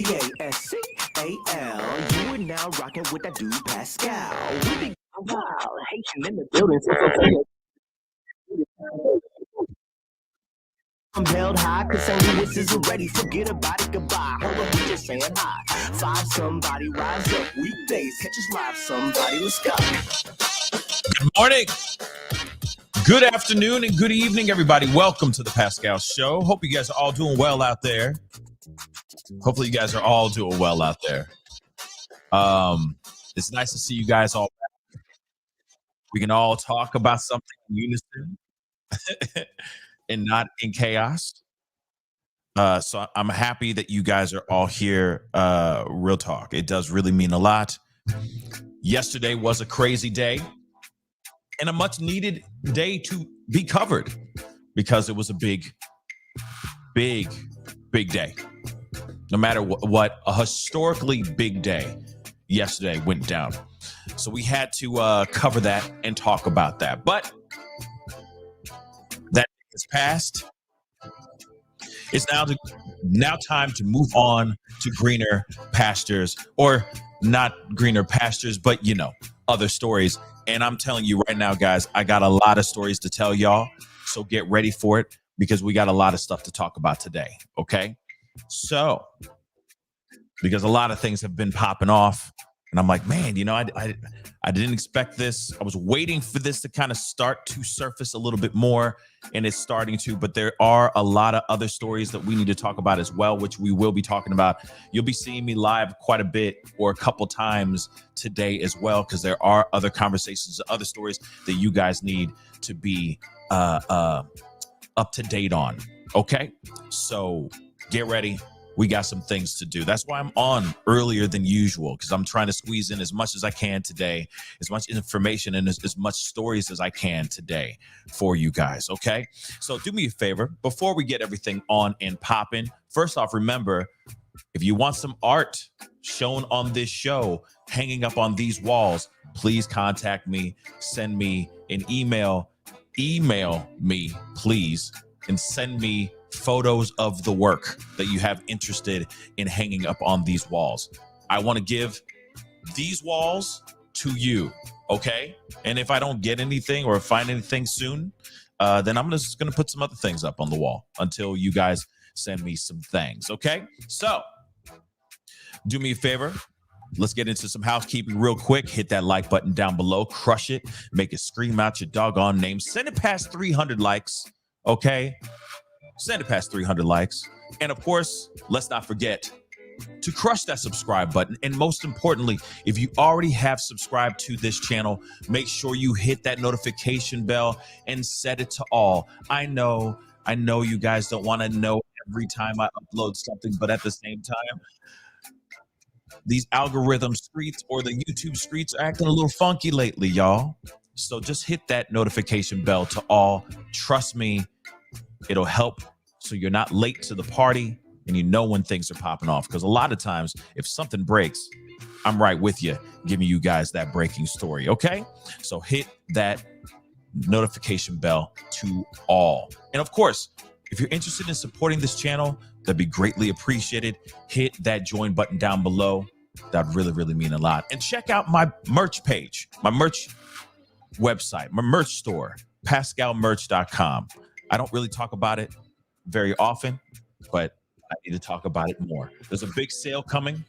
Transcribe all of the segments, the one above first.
Pascal. You are now rocking with that dude Pascal. Wow, Haitian in the building. I'm held high, cause St. Louis is ready. Forget about it, goodbye. Hold up, we just saying hi. Find somebody, rise up. Weekdays, catch us live, somebody, let's go. Good morning, good afternoon, and good evening, everybody. Welcome to the Pascal Show. Hope you guys are all doing well out there. Hopefully you guys are all doing well out there. It's nice to see you guys all back. We can all talk about something in unison and not in chaos. So I'm happy that you guys are all here. Real talk. It does really mean a lot. Yesterday was a crazy day and a much needed day to be covered because it was a big day. No matter what, a historically big day yesterday went down. So we had to cover that and talk about that. But that is past. It's now time to move on to greener pastures, or not greener pastures, but other stories. And I'm telling you right now, guys, I got a lot of stories to tell y'all. So get ready for it because we got a lot of stuff to talk about today. Okay. So, because a lot of things have been popping off, and I'm like, man, I didn't expect this. I was waiting for this to kind of start to surface a little bit more, and it's starting to. But there are a lot of other stories that we need to talk about as well, which we will be talking about. You'll be seeing me live quite a bit or a couple times today as well, because there are other conversations, other stories that you guys need to be up to date on. Okay, so get ready. We got some things to do. That's why I'm on earlier than usual, because I'm trying to squeeze in as much as I can today, as much information and as much stories as I can today for you guys, okay? So do me a favor, before we get everything on and popping, first off, remember, if you want some art shown on this show, hanging up on these walls, please contact me, send me an email me, please, and send me photos of the work that you have interested in hanging up on these walls. I want to give these walls to you, okay? And if I don't get anything or find anything soon, then I'm just going to put some other things up on the wall until you guys send me some things, okay? So do me a favor. Let's get into some housekeeping real quick. Hit that like button down below. Crush it. Make it scream out your doggone name. Send it past 300 likes, okay? Send it past 300 likes. And of course, let's not forget to crush that subscribe button. And most importantly, if you already have subscribed to this channel, make sure you hit that notification bell and set it to all. I know you guys don't want to know every time I upload something, but at the same time, these algorithm streets or the YouTube streets are acting a little funky lately, y'all. So just hit that notification bell to all. Trust me, it'll help so you're not late to the party and you know when things are popping off. Because a lot of times, if something breaks, I'm right with you, giving you guys that breaking story, okay? So hit that notification bell to all. And of course, if you're interested in supporting this channel, that'd be greatly appreciated. Hit that join button down below. That'd really, really mean a lot. And check out my merch page, my merch website, my merch store, pascalmerch.com. I don't really talk about it very often, but I need to talk about it more. There's a big sale coming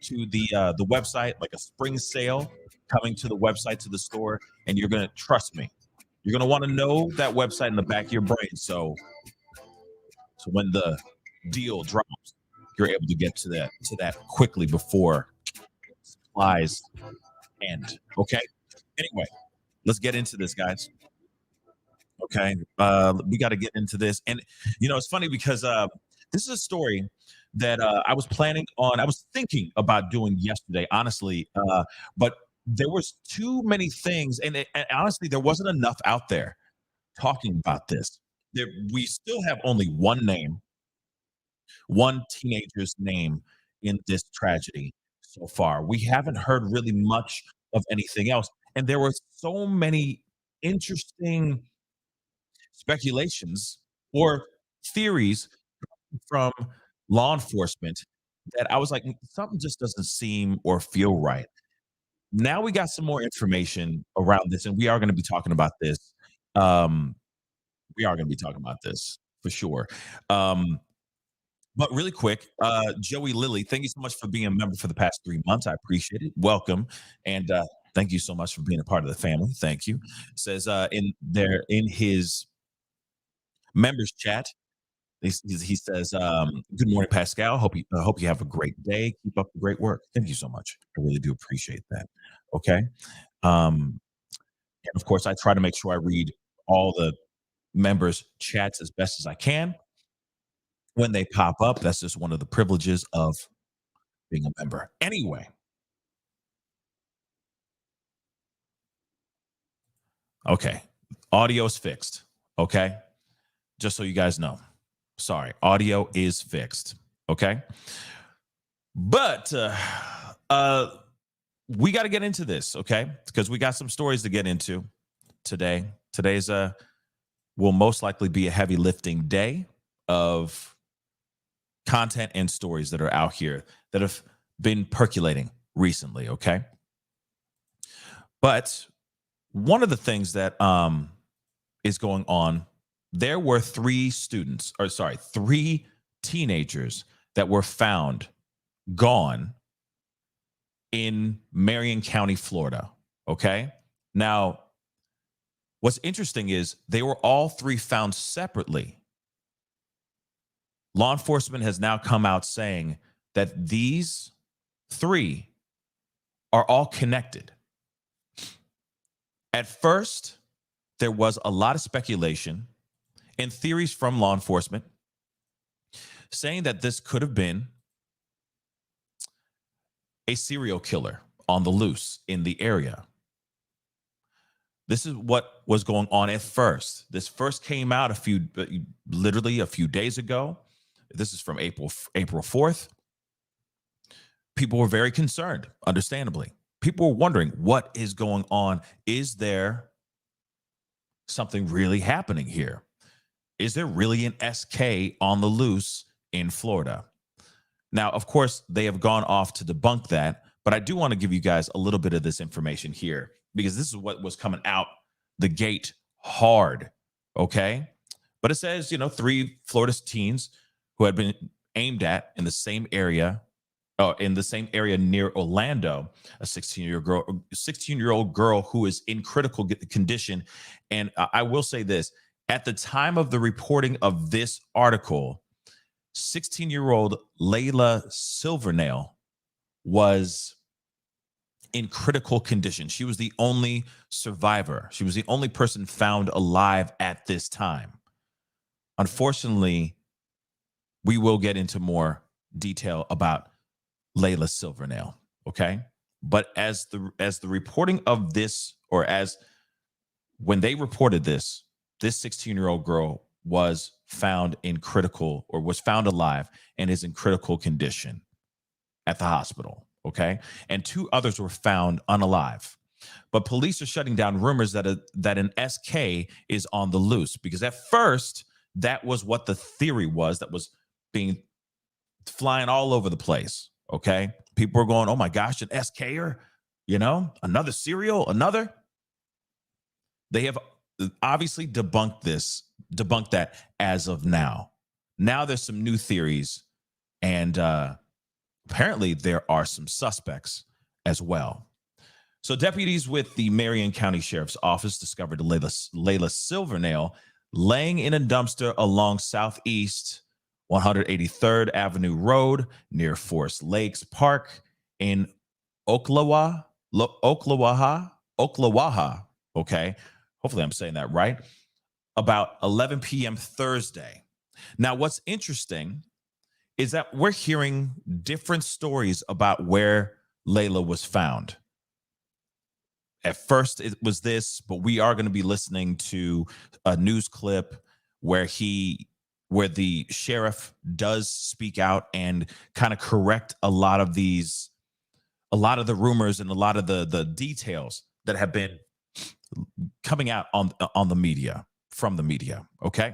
to the website, like a spring sale coming to the website, to the store, and you're gonna trust me. You're gonna want to know that website in the back of your brain, so when the deal drops, you're able to get to that quickly before supplies end. Okay. Anyway, let's get into this, guys. Okay, we got to get into this. And, it's funny because this is a story that I was thinking about doing yesterday, honestly, but there was too many things. And honestly, there wasn't enough out there talking about this. We still have only one teenager's name in this tragedy so far. We haven't heard really much of anything else. And there were so many interesting speculations or theories from law enforcement that I was like, something just doesn't seem or feel right. Now we got some more information around this, and we are going to be talking about this. Um, we are going to be talking about this for sure. Um, but really quick, Joey Lilly, thank you so much for being a member for the past 3 months. I appreciate it. Welcome, and thank you so much for being a part of the family. Thank you. Says in his members chat, he says, "Good morning, Pascal. Hope you have a great day. Keep up the great work. Thank you so much. I really do appreciate that." Okay. Um, and of course, I try to make sure I read all the members' chats as best as I can when they pop up. That's just one of the privileges of being a member. Anyway, okay. Audio's fixed. Okay. Just so you guys know. Sorry. Audio is fixed. Okay. But uh we got to get into this, okay? Because we got some stories to get into today. Today's will most likely be a heavy lifting day of content and stories that are out here that have been percolating recently, okay? But one of the things that is going on, there were three teenagers that were found gone in Marion County, Florida. Okay. Now, what's interesting is they were all three found separately. Law enforcement has now come out saying that these three are all connected. At first, there was a lot of speculation and theories from law enforcement saying that this could have been a serial killer on the loose in the area. This is what was going on at first. This first came out literally a few days ago. This is from April 4th. People were very concerned, understandably. People were wondering, what is going on? Is there something really happening here? Is there really an SK on the loose in Florida? Now, of course, they have gone off to debunk that, but I do want to give you guys a little bit of this information here because this is what was coming out the gate hard, okay? But it says, three Florida teens who had been aimed at in the same area near Orlando, a 16-year-old girl who is in critical condition. And I will say this, at the time of the reporting of this article, 16-year-old Layla Silvernail was in critical condition. She was the only survivor. She was the only person found alive at this time. Unfortunately, we will get into more detail about Layla Silvernail, okay? But as the reporting of this, or as when they reported this 16-year-old girl was found alive and is in critical condition at the hospital, okay? And two others were found unalive. But police are shutting down rumors that an SK is on the loose, because at first that was what the theory was that was being flying all over the place, okay? People were going, oh my gosh, an SKer, another serial, another. They have obviously debunked that as of now. Now there's some new theories, and apparently there are some suspects as well. So deputies with the Marion County Sheriff's Office discovered Layla Silvernail laying in a dumpster along Southeast 183rd Avenue Road near Forest Lakes Park in Ocklawaha. Okay. Hopefully I'm saying that right. About 11 p.m. Thursday. Now, what's interesting is that we're hearing different stories about where Layla was found. At first it was this, but we are going to be listening to a news clip where the sheriff does speak out and kind of correct a lot of the rumors and a lot of the details that have been coming out on the media, from the media. Okay.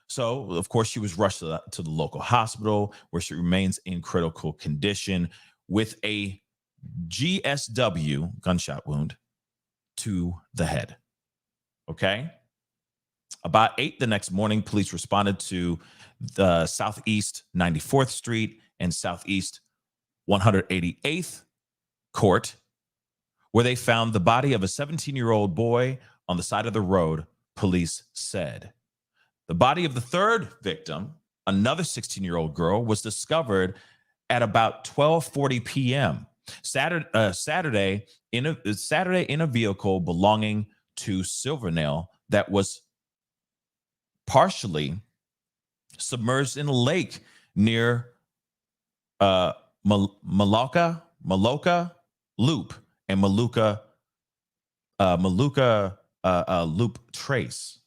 So, of course, she was rushed to the local hospital where she remains in critical condition with a GSW gunshot wound to the head. Okay. About 8 the next morning, police responded to the Southeast 94th Street and Southeast 188th Court, where they found the body of a 17-year-old boy on the side of the road, police said. The body of the third victim, another 16-year-old girl, was discovered at about 12:40 p.m. Saturday in a vehicle belonging to Silvernail that was partially submerged in a lake near Maloka Loop and Maluka Loop Trace.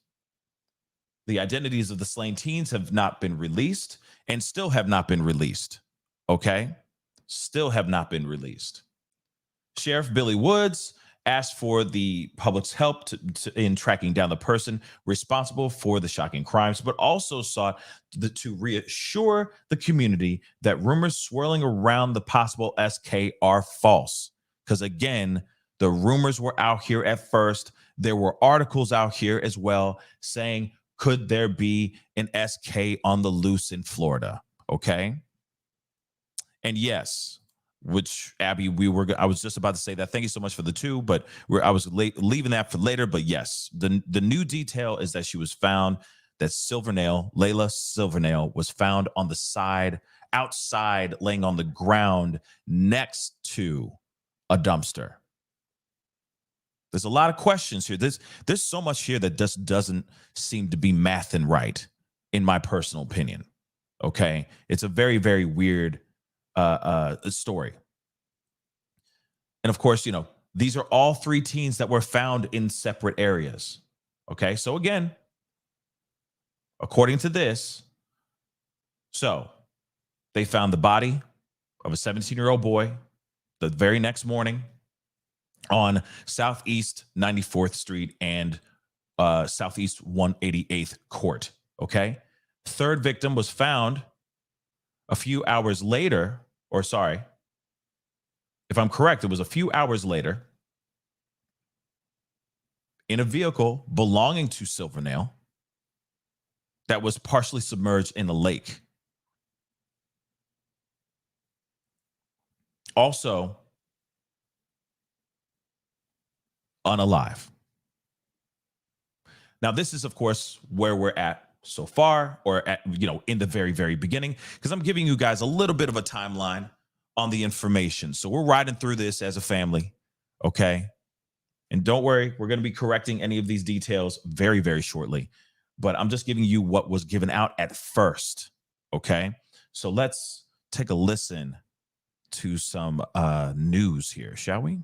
The identities of the slain teens have not been released and still have not been released. Okay? Still have not been released. Sheriff Billy Woods asked for the public's help in tracking down the person responsible for the shocking crimes, but also sought to reassure the community that rumors swirling around the possible SK are false. Because again, the rumors were out here at first. There were articles out here as well saying, could there be an SK on the loose in Florida? Okay. And yes, which Abby, I was just about to say that. Thank you so much for the two, but I was leaving that for later. But yes, the new detail is that she was found, that Layla Silvernail was found on the side, outside, laying on the ground next to a dumpster. There's a lot of questions here. There's so much here that just doesn't seem to be mathing right, in my personal opinion. Okay. It's a very, very weird story. And of course, these are all three teens that were found in separate areas. Okay. So again, according to this, so they found the body of a 17-year-old boy the very next morning on Southeast 94th Street and Southeast 188th Court. Okay. Third victim was found a few hours later, or sorry, if I'm correct, it was a few hours later in a vehicle belonging to Silvernail that was partially submerged in a lake. Also, unalive. Now, this is, of course, where we're at so far, or at, in the very, very beginning, because I'm giving you guys a little bit of a timeline on the information. So we're riding through this as a family, okay? And don't worry, we're going to be correcting any of these details very, very shortly. But I'm just giving you what was given out at first, okay? So let's take a listen to some news here, shall we?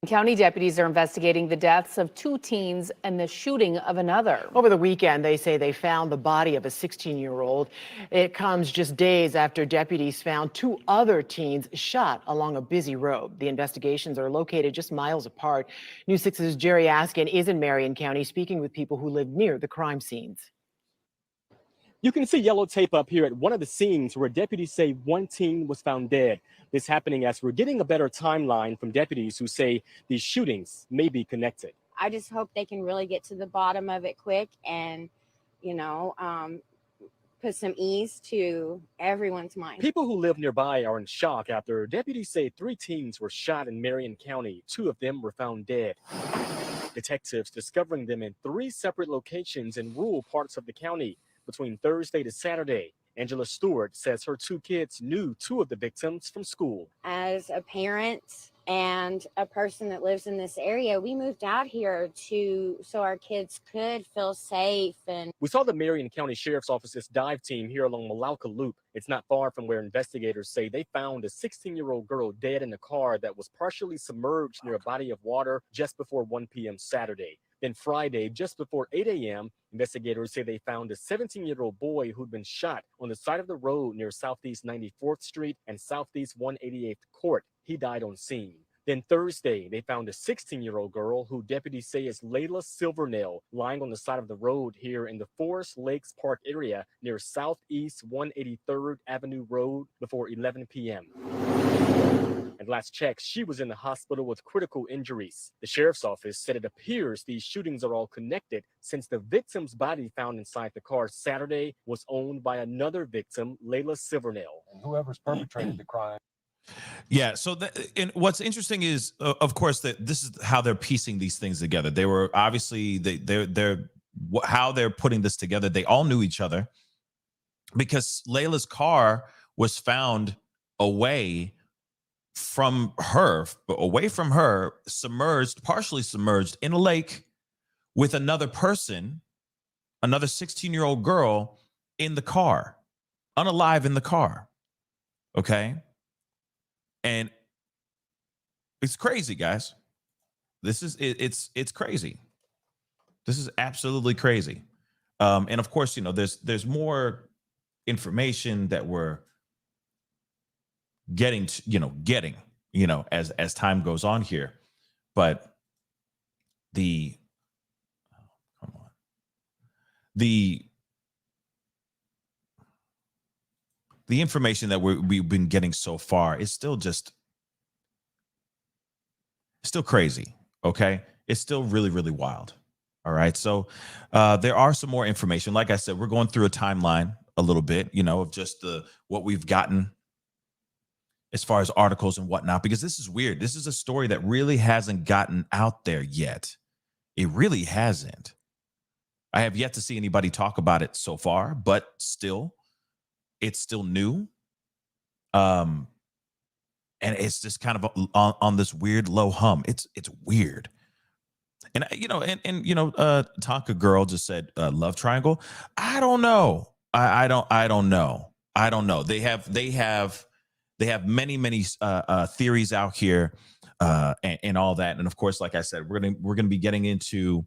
County deputies are investigating the deaths of two teens and the shooting of another. Over the weekend, they say they found the body of a 16-year-old. It comes just days after deputies found two other teens shot along a busy road. The investigations are located just miles apart. News 6's Jerry Askin is in Marion County speaking with people who live near the crime scenes. You can see yellow tape up here at one of the scenes where deputies say one teen was found dead. This happening as we're getting a better timeline from deputies who say these shootings may be connected. I just hope they can really get to the bottom of it quick and, put some ease to everyone's mind. People who live nearby are in shock after deputies say 3 teens were shot in Marion County. 2 of them were found dead. Detectives discovering them in 3 separate locations in rural parts of the county between Thursday to Saturday. Angela Stewart says her 2 kids knew 2 of the victims from school. As a parent and a person that lives in this area, we moved out here so our kids could feel safe. And we saw the Marion County Sheriff's Office's dive team here along Malauka Loop. It's not far from where investigators say they found a 16-year-old girl dead in a car that was partially submerged near a body of water just before 1 p.m. Saturday. Then Friday, just before 8 a.m., investigators say they found a 17-year-old boy who'd been shot on the side of the road near Southeast 94th Street and Southeast 188th Court. He died on scene. Then Thursday, they found a 16-year-old girl who deputies say is Layla Silvernail lying on the side of the road here in the Forest Lakes Park area near Southeast 183rd Avenue Road before 11 p.m. And last check, she was in the hospital with critical injuries. The sheriff's office said it appears these shootings are all connected since the victim's body found inside the car Saturday was owned by another victim, Layla Silvernail. And whoever's perpetrated the crime. Yeah. So and what's interesting is, of course, that this is how they're piecing these things together. They were obviously they're how they're putting this together. They all knew each other because Layla's car was found away from her, submerged, partially submerged in a lake with another person, another 16-year-old girl in the car, unalive in the car. Okay. And it's crazy, guys. This is it's crazy. This is absolutely crazy. And of course, there's more information that we're getting as time goes on here. But the information that we've been getting so far is still crazy. Okay. It's still really, really wild. All right. So there are some more information. Like I said, we're going through a timeline a little bit, of just what we've gotten as far as articles and whatnot, because this is weird. This is a story that really hasn't gotten out there yet. It really hasn't. I have yet to see anybody talk about it so far, but still, it's still new. And it's just kind of on this weird low hum. It's weird. And Tonka Girl just said love triangle. I don't know. I don't know. They have many theories out here and all that. And of course, like I said, we're gonna be getting into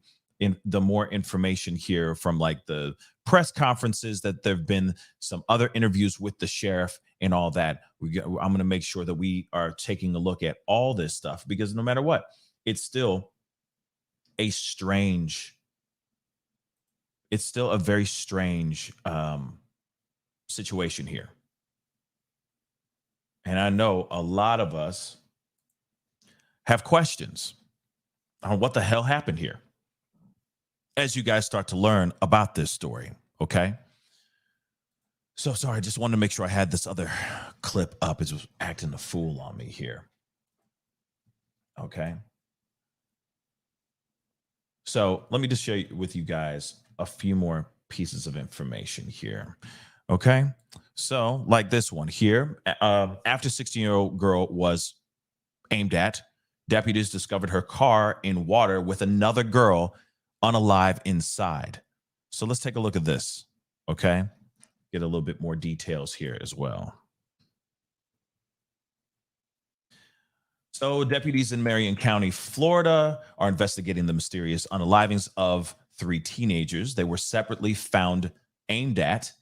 the more information here from like the press conferences that there've been some other interviews with the sheriff and all that. I'm going to make sure that we are taking a look at all this stuff, because no matter what, it's still a very strange situation here. And I know a lot of us have questions on what the hell happened here as you guys start to learn about this story. Okay. So sorry, I just wanted to make sure I had this other clip up. It was acting a fool on me here. Okay. So let me just share with you guys a few more pieces of information here. Okay. So like this one here, after 16-year-old girl was aimed at, deputies discovered her car in water with another girl unalive inside. So let's take a look at this. Okay. Get a little bit more details here as well. So deputies in Marion County, Florida, are investigating the mysterious unalivings of 3 teenagers. They were separately found aimed at.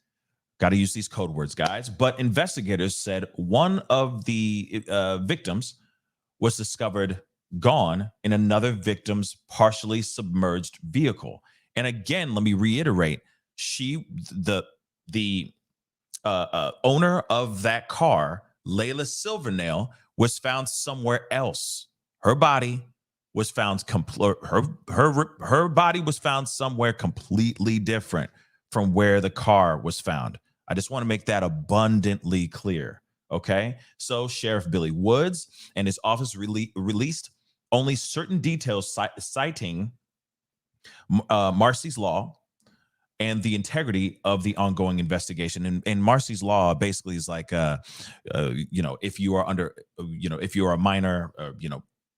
Got to use these code words, guys. But investigators said one of the victims was discovered gone in another victim's partially submerged vehicle. And again, let me reiterate, the owner of that car, Layla Silvernail, was found somewhere else. Her body was found her body was found somewhere completely different from where the car was found. I just want to make that abundantly clear. Okay. So Sheriff Billy Woods and his office released only certain details citing Marcy's Law and the integrity of the ongoing investigation. And Marcy's Law basically is like, if you are under, if you are a minor,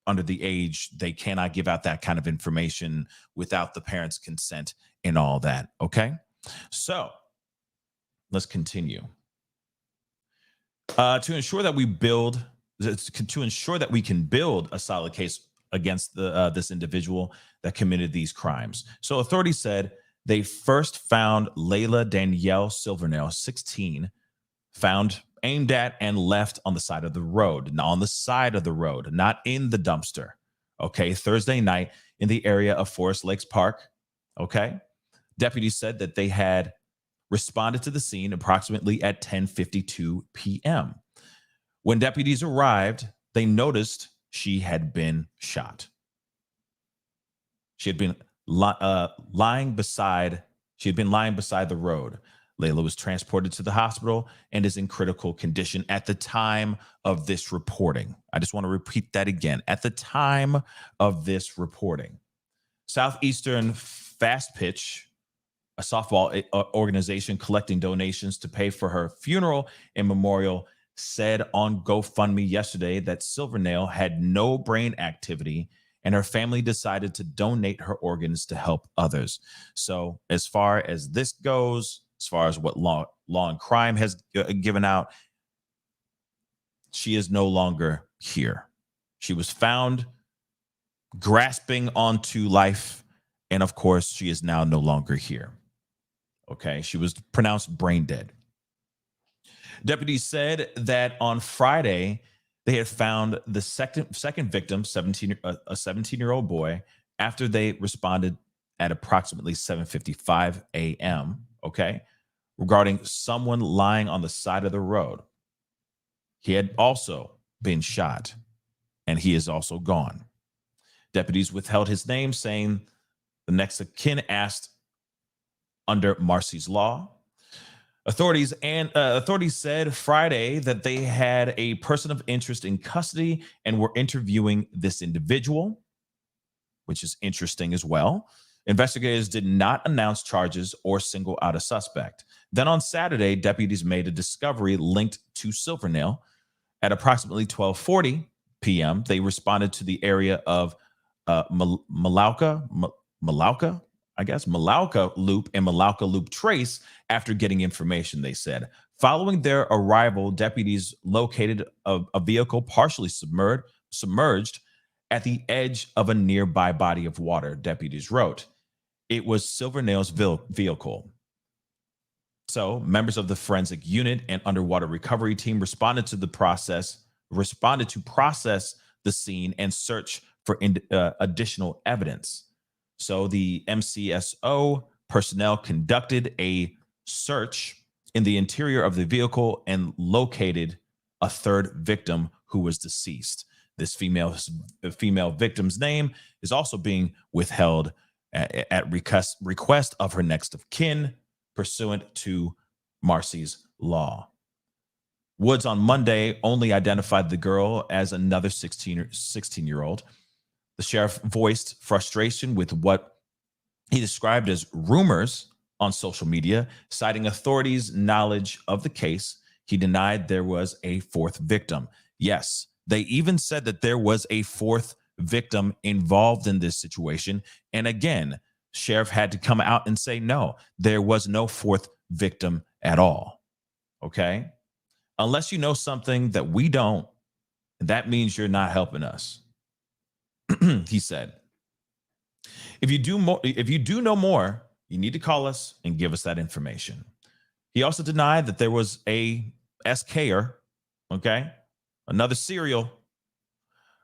under the age, they cannot give out that kind of information without the parents' consent and all that. Okay. So let's continue. To ensure that we can build a solid case against this individual that committed these crimes. So authorities said they first found Layla Danielle Silvernail, 16, found aimed at and left on the side of the road. Now, on the side of the road, not in the dumpster. Okay, Thursday night in the area of Forest Lakes Park. Okay, deputies said that they had responded to the scene approximately at 10:52 p.m. When deputies arrived, they noticed she had been shot. She had been lying beside the road. Layla was transported to the hospital and is in critical condition at the time of this reporting. I just want to repeat that again. At the time of this reporting, Southeastern Fast Pitch, a softball organization collecting donations to pay for her funeral and memorial, said on GoFundMe yesterday that Silvernail had no brain activity and her family decided to donate her organs to help others. So as far as this goes, as far as what law and crime has given out, she is no longer here. She was found grasping onto life, and of course, she is now no longer here. Okay, she was pronounced brain dead. Deputies said that on Friday, they had found the second victim, a 17-year-old boy, after they responded at approximately 7:55 a.m., okay, regarding someone lying on the side of the road. He had also been shot, and he is also gone. Deputies withheld his name, saying the next of kin asked under Marcy's law. Authorities said Friday that they had a person of interest in custody and were interviewing this individual, which is interesting as well. Investigators did not announce charges or single out a suspect. Then on Saturday, deputies made a discovery linked to Silvernail. At approximately 12:40 p.m., they responded to the area of Malauka Loop and Malauka Loop Trace after getting information, they said. Following their arrival, deputies located a vehicle partially submerged at the edge of a nearby body of water, deputies wrote. It was Silvernail's vehicle. So members of the forensic unit and underwater recovery team responded to process the scene and search for additional evidence. So the MCSO personnel conducted a search in the interior of the vehicle and located a third victim who was deceased. This female victim's name is also being withheld at request of her next of kin, pursuant to Marcy's law. Woods on Monday only identified the girl as another 16-year-old. The sheriff voiced frustration with what he described as rumors on social media, citing authorities' knowledge of the case. He denied there was a fourth victim. Yes, they even said that there was a fourth victim involved in this situation. And again, sheriff had to come out and say, no, there was no fourth victim at all. Okay? Unless you know something that we don't, that means you're not helping us. He said, if you do know more, you need to call us and give us that information. He also denied that there was a SKer, okay, another serial,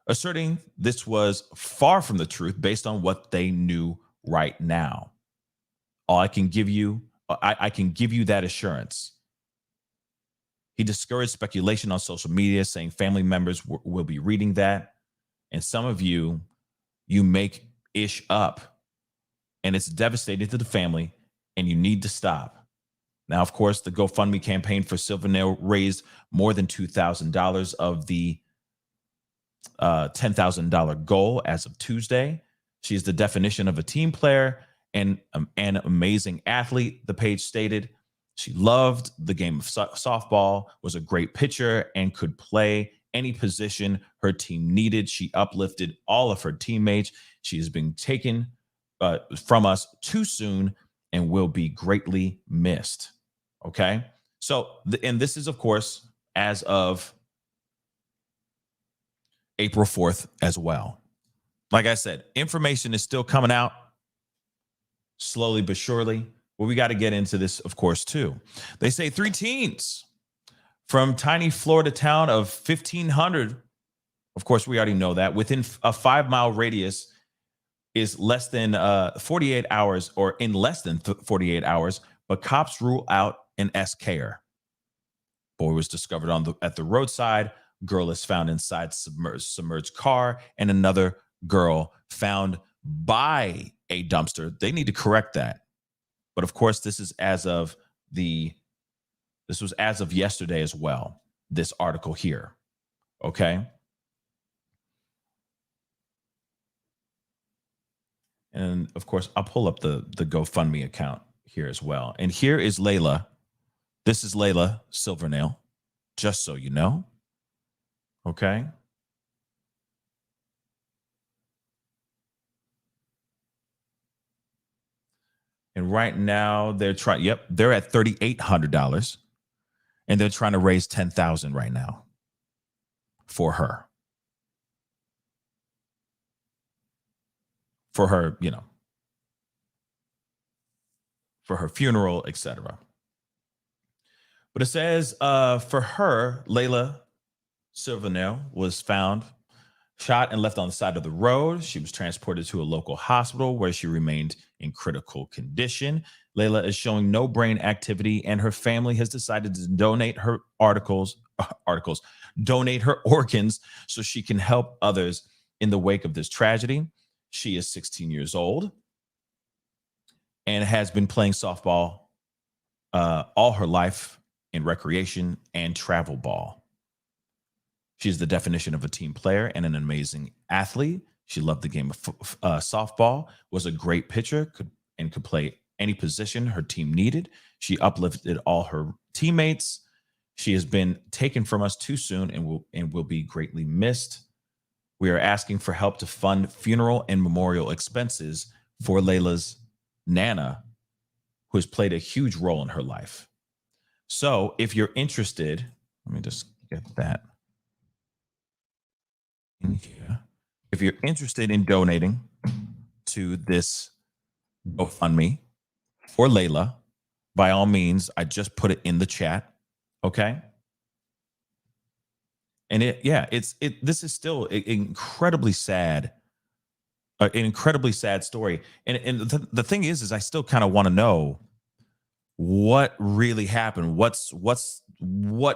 asserting this was far from the truth based on what they knew right now. I can give you that assurance. He discouraged speculation on social media, saying family members will be reading that. And some of you make ish up, and it's devastating to the family, and you need to stop. Now, of course, the GoFundMe campaign for Silvernail raised more than $2,000 of the $10,000 goal as of Tuesday. She is the definition of a team player and an amazing athlete, the page stated. She loved the game of softball, was a great pitcher, and could play any position her team needed. She uplifted all of her teammates. She has been taken from us too soon and will be greatly missed. Okay? So, and this is, of course, as of April 4th as well. Like I said, information is still coming out slowly but surely. Well, we got to get into this, of course, too. They say 3 teens from tiny Florida town of 1,500. Of course, we already know that. Within a 5-mile radius is less than 48 hours, or in less than 48 hours, but cops rule out an SKer. Boy was discovered at the roadside. Girl is found inside submerged car, and another girl found by a dumpster. They need to correct that. But of course, this was as of yesterday as well, this article here. Okay. And of course, I'll pull up the GoFundMe account here as well. And here is Layla. This is Layla Silvernail, just so you know. Okay. And right now they're they're at $3,800, and they're trying to raise $10,000 right now for her. For her, for her funeral, etc. But it says for her, Layla Silvernail was found shot and left on the side of the road. She was transported to a local hospital where she remained in critical condition. Layla is showing no brain activity, and her family has decided to donate her donate her organs so she can help others in the wake of this tragedy. She is 16 years old and has been playing softball all her life in recreation and travel ball. She's the definition of a team player and an amazing athlete. She loved the game of softball, was a great pitcher, could play any position her team needed. She uplifted all her teammates. She has been taken from us too soon and will be greatly missed. We are asking for help to fund funeral and memorial expenses for Layla's Nana, who has played a huge role in her life. So if you're interested, let me just get that in here. If you're interested in donating to this GoFundMe for Layla, by all means, I just put it in the chat. Okay. And this is still an incredibly sad story. And the thing is I still kind of want to know what really happened. What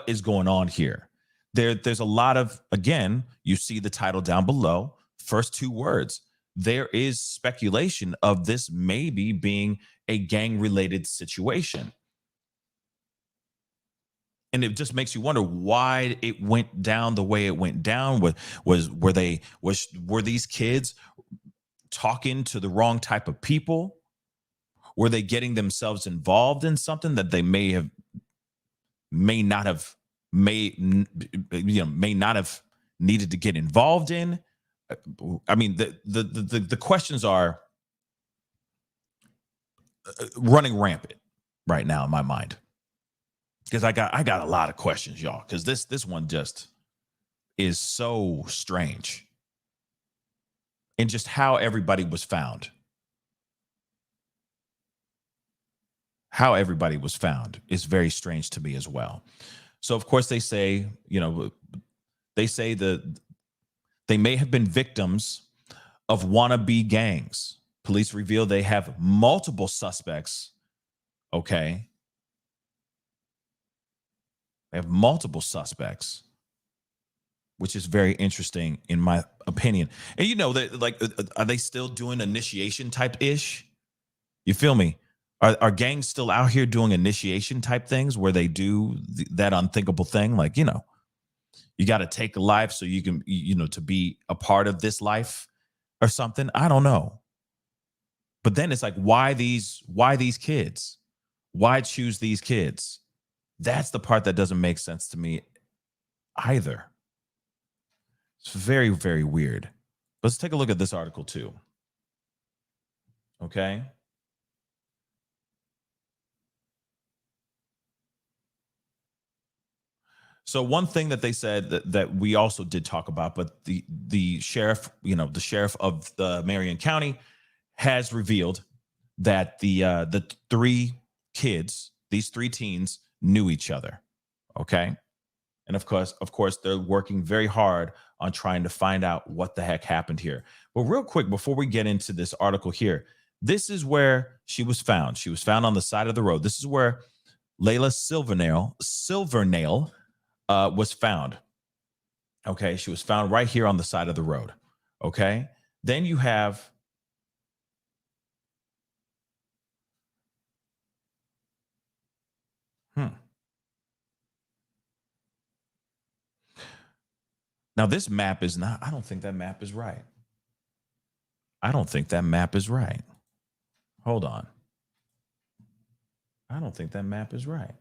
is going on here? There's a lot of, again, you see the title down below, first two words. There is speculation of this maybe being a gang-related situation. And it just makes you wonder why it went down the way it went down. Were these kids talking to the wrong type of people? Were they getting themselves involved in something that they may not have needed to get involved in? I mean, the questions are running rampant right now in my mind. Because I got a lot of questions, y'all, because this one just is so strange. And just how everybody was found. How everybody was found is very strange to me as well. So, of course, they say that they may have been victims of wannabe gangs. Police reveal they have multiple suspects. Okay. They have multiple suspects, which is very interesting in my opinion. And are they still doing initiation type ish? You feel me? Are gangs still out here doing initiation type things where they do that unthinkable thing? Like, you got to take a life so you can, to be a part of this life or something. I don't know. But then it's like, why these kids? Why choose these kids? That's the part that doesn't make sense to me either. It's very, very weird. Let's take a look at this article too. Okay. So one thing that they said that we also did talk about, but the sheriff, the sheriff of the Marion County has revealed that the three kids, these three teens, knew each other. Okay. And of course, they're working very hard on trying to find out what the heck happened here. But real quick, before we get into this article here, this is where she was found. She was found on the side of the road. This is where Layla Silvernail was found. Okay, she was found right here on the side of the road. Okay, then you have Now this map is not, I don't think that map is right. I don't think that map is right. Hold on. I don't think that map is right.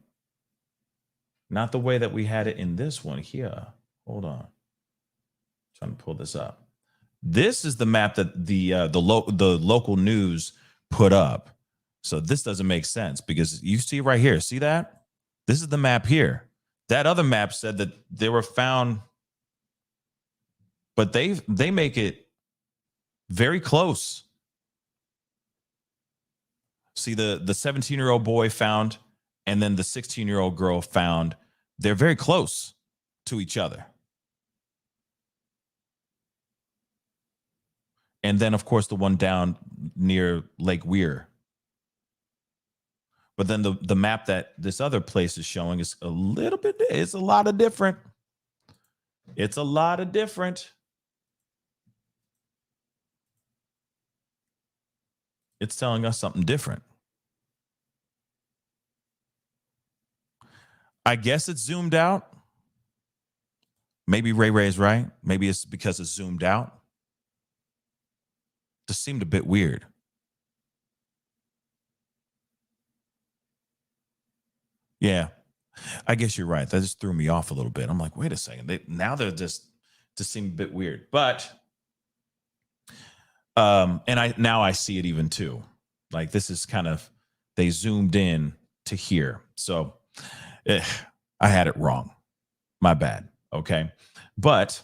Not the way that we had it in this one here. Hold on. Trying to pull this up. This is the map that the local news put up. So this doesn't make sense because you see right here. See that? This is the map here. That other map said that they were found, but they make it very close. See the 17-year-old boy found, and then the 16-year-old girl found. They're very close to each other. And then, of course, the one down near Lake Weir. But then the map that this other place is showing is a little bit, it's a lot of different. It's a lot of different. It's telling us something different. I guess it's zoomed out. Maybe Ray is right. Maybe it's because it's zoomed out. Just seemed a bit weird. Yeah, I guess you're right. That just threw me off a little bit. I'm like, wait a second. Now they're just seem a bit weird. But and I see it even too. Like this is kind of, they zoomed in to here. So I had it wrong. My bad. Okay. But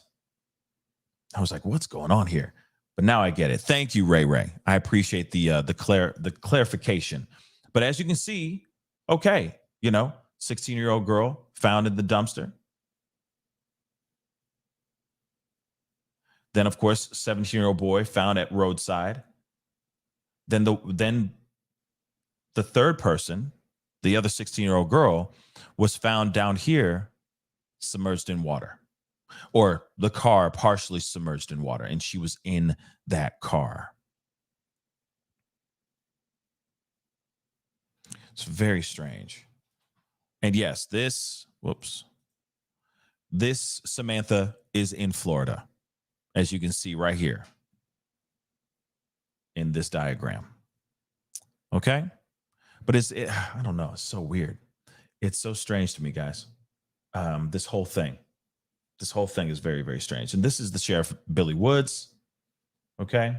I was like, what's going on here? But now I get it. Thank you, Ray. I appreciate the clarification. But as you can see, okay, 16-year-old girl found in the dumpster. Then, of course, 17-year-old boy found at roadside. Then the third person, the other 16-year-old girl, was found down here, submerged in water, or the car partially submerged in water, and she was in that car. It's very strange. And yes, this Samantha is in Florida, as you can see right here in this diagram. Okay? But I don't know. It's so weird. It's so strange to me, guys. This whole thing is very, very strange. And this is the Sheriff Billy Woods. Okay?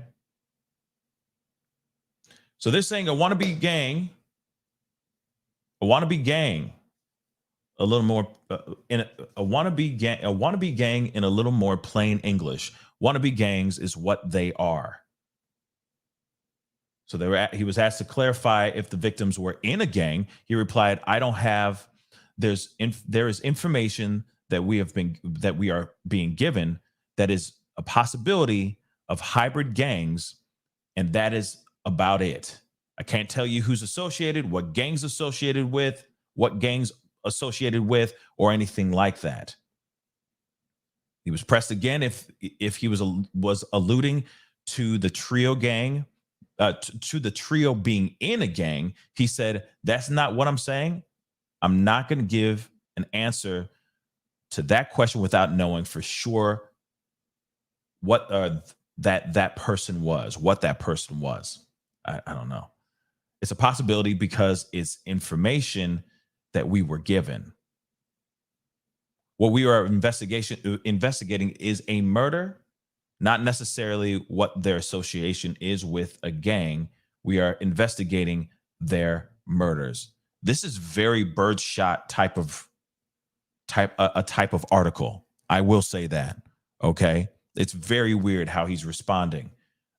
So they're saying a wannabe gang, a little more in a wannabe gang in a little more plain English. Wannabe gangs is what they are. So he was asked to clarify if the victims were in a gang. He replied, "I don't have. There is information that we are being given that is a possibility of hybrid gangs, and that is about it. I can't tell you who's associated, what gangs associated with, or anything like that." He was pressed again if he was alluding to the trio gang, to the trio being in a gang. He said, "That's not what I'm saying. I'm not going to give an answer to that question without knowing for sure what that person was, what that person was. I don't know. It's a possibility because it's information that we were given. What we are investigating is a murder, not necessarily what their association is with a gang. We are investigating their murders." This is very birdshot type of article. I will say that. Okay. It's very weird how he's responding.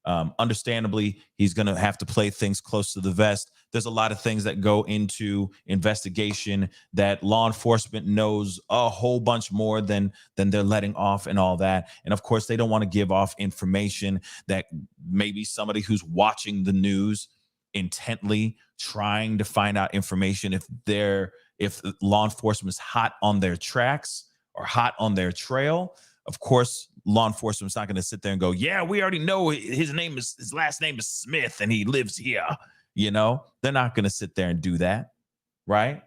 Understandably, he's going to have to play things close to the vest. There's a lot of things that go into investigation that law enforcement knows a whole bunch more than they're letting off and all that. And of course, they don't want to give off information that maybe somebody who's watching the news intently trying to find out information if law enforcement is hot on their tracks or hot on their trail. Of course, law enforcement's not going to sit there and go, yeah, we already know his last name is Smith and he lives here. You know, they're not going to sit there and do that. Right.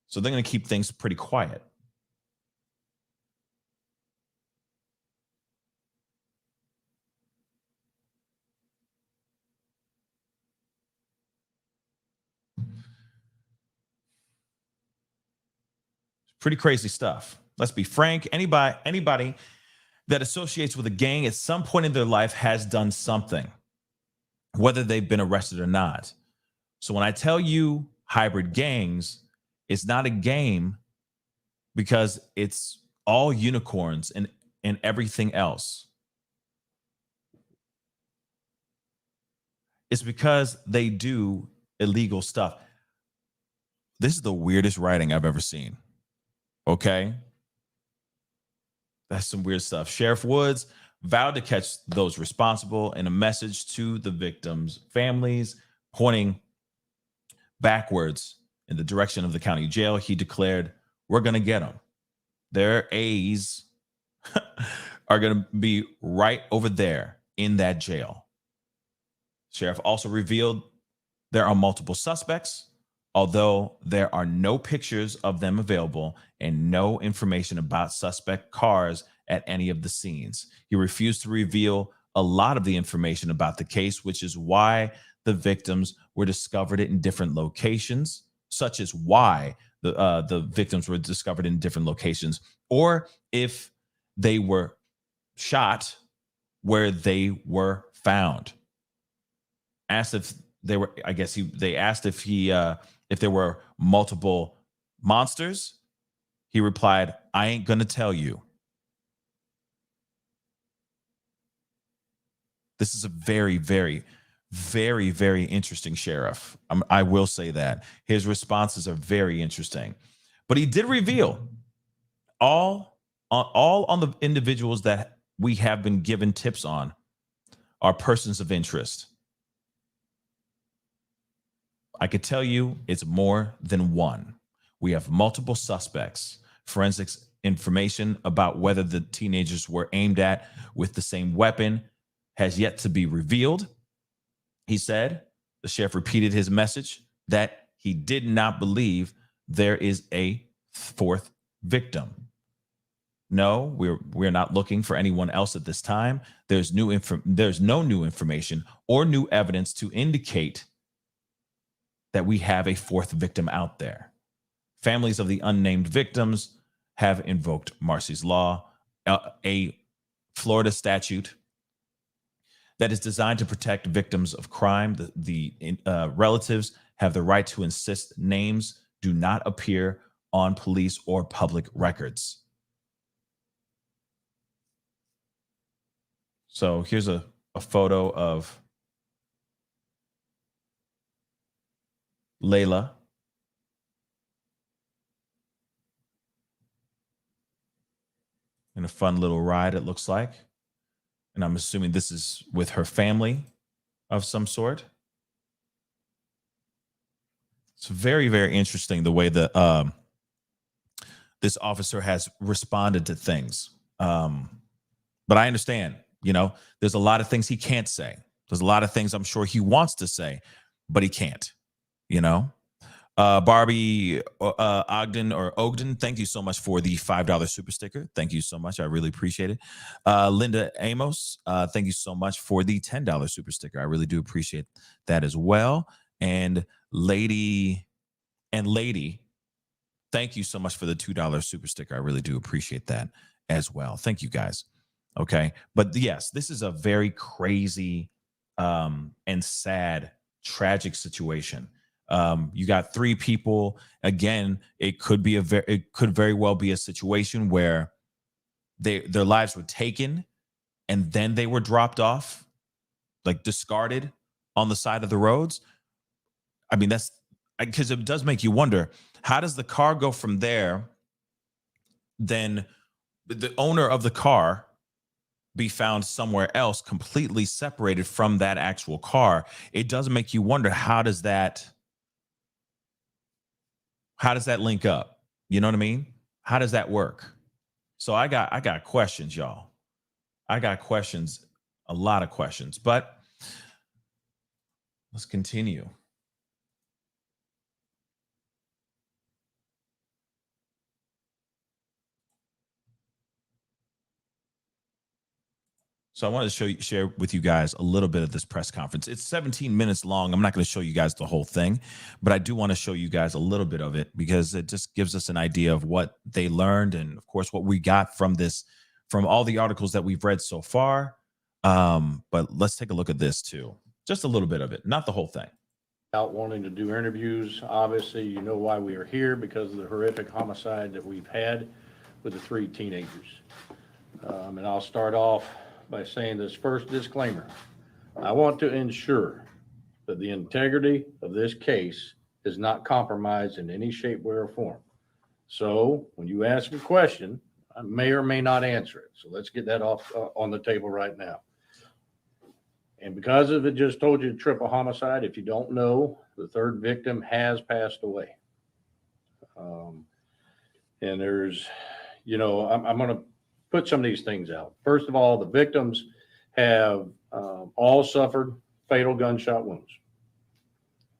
So they're going to keep things pretty quiet. Pretty crazy stuff. Let's be frank. Anybody that associates with a gang at some point in their life has done something, whether they've been arrested or not. So when I tell you hybrid gangs, it's not a game because it's all unicorns and everything else. It's because they do illegal stuff. This is the weirdest writing I've ever seen. Okay. That's some weird stuff. Sheriff Woods vowed to catch those responsible in a message to the victims' families, pointing backwards in the direction of the county jail. He declared, we're going to get them. Their A's are going to be right over there in that jail. Sheriff also revealed there are multiple suspects, although there are no pictures of them available and no information about suspect cars at any of the scenes. He refused to reveal a lot of the information about the case, which is why the victims were discovered in different locations, such as why the victims were discovered in different locations, or if they were shot where they were found. Asked if they were, I guess they asked if there were multiple monsters. He replied, I ain't gonna tell you. This is a very, very, very, very interesting sheriff. I will say that. His responses are very interesting. But he did reveal all on the individuals that we have been given tips on are persons of interest. I could tell you it's more than one. We have multiple suspects. Forensics information about whether the teenagers were aimed at with the same weapon has yet to be revealed. He said, the sheriff repeated his message that he did not believe there is a fourth victim. No, we're not looking for anyone else at this time. There's no new information or new evidence to indicate that we have a fourth victim out there. Families of the unnamed victims have invoked Marsy's Law, a Florida statute that is designed to protect victims of crime. The relatives have the right to insist names do not appear on police or public records. So here's a photo of Layla. In a fun little ride, it looks like. And I'm assuming this is with her family of some sort. It's very, very interesting the way that this officer has responded to things. But I understand, there's a lot of things he can't say. There's a lot of things I'm sure he wants to say, but he can't, Barbie Ogden, thank you so much for the $5 super sticker. Thank you so much. I really appreciate it. Linda Amos, thank you so much for the $10 super sticker. I really do appreciate that as well. And Lady, thank you so much for the $2 super sticker. I really do appreciate that as well. Thank you guys. Okay. But yes, this is a very crazy and sad, tragic situation. You got three people. Again, it could very well be a situation where their lives were taken and then they were dropped off like discarded on the side of the roads. I mean, that's because it does make you wonder, how does the car go from there? Then the owner of the car be found somewhere else, completely separated from that actual car. It does make you wonder, how does that link up? You know what I mean? How does that work? So I got questions, y'all. I got questions, a lot of questions, but let's continue. So I wanted to share with you guys a little bit of this press conference. It's 17 minutes long. I'm not going to show you guys the whole thing, but I do want to show you guys a little bit of it because it just gives us an idea of what they learned and, of course, what we got from this, from all the articles that we've read so far. But let's take a look at this too. Just a little bit of it, not the whole thing. Out wanting to do interviews. Obviously, you know why we are here, because of the horrific homicide that we've had with the 3 teenagers. And I'll start off by saying this first disclaimer. I want to ensure that the integrity of this case is not compromised in any shape, way, or form. So when you ask a question, I may or may not answer it. So let's get that off on the table right now. And because of it just told you triple homicide, if you don't know, the 3rd victim has passed away. And there's, you know, I'm going to put some of these things out. First of all, the victims have all suffered fatal gunshot wounds.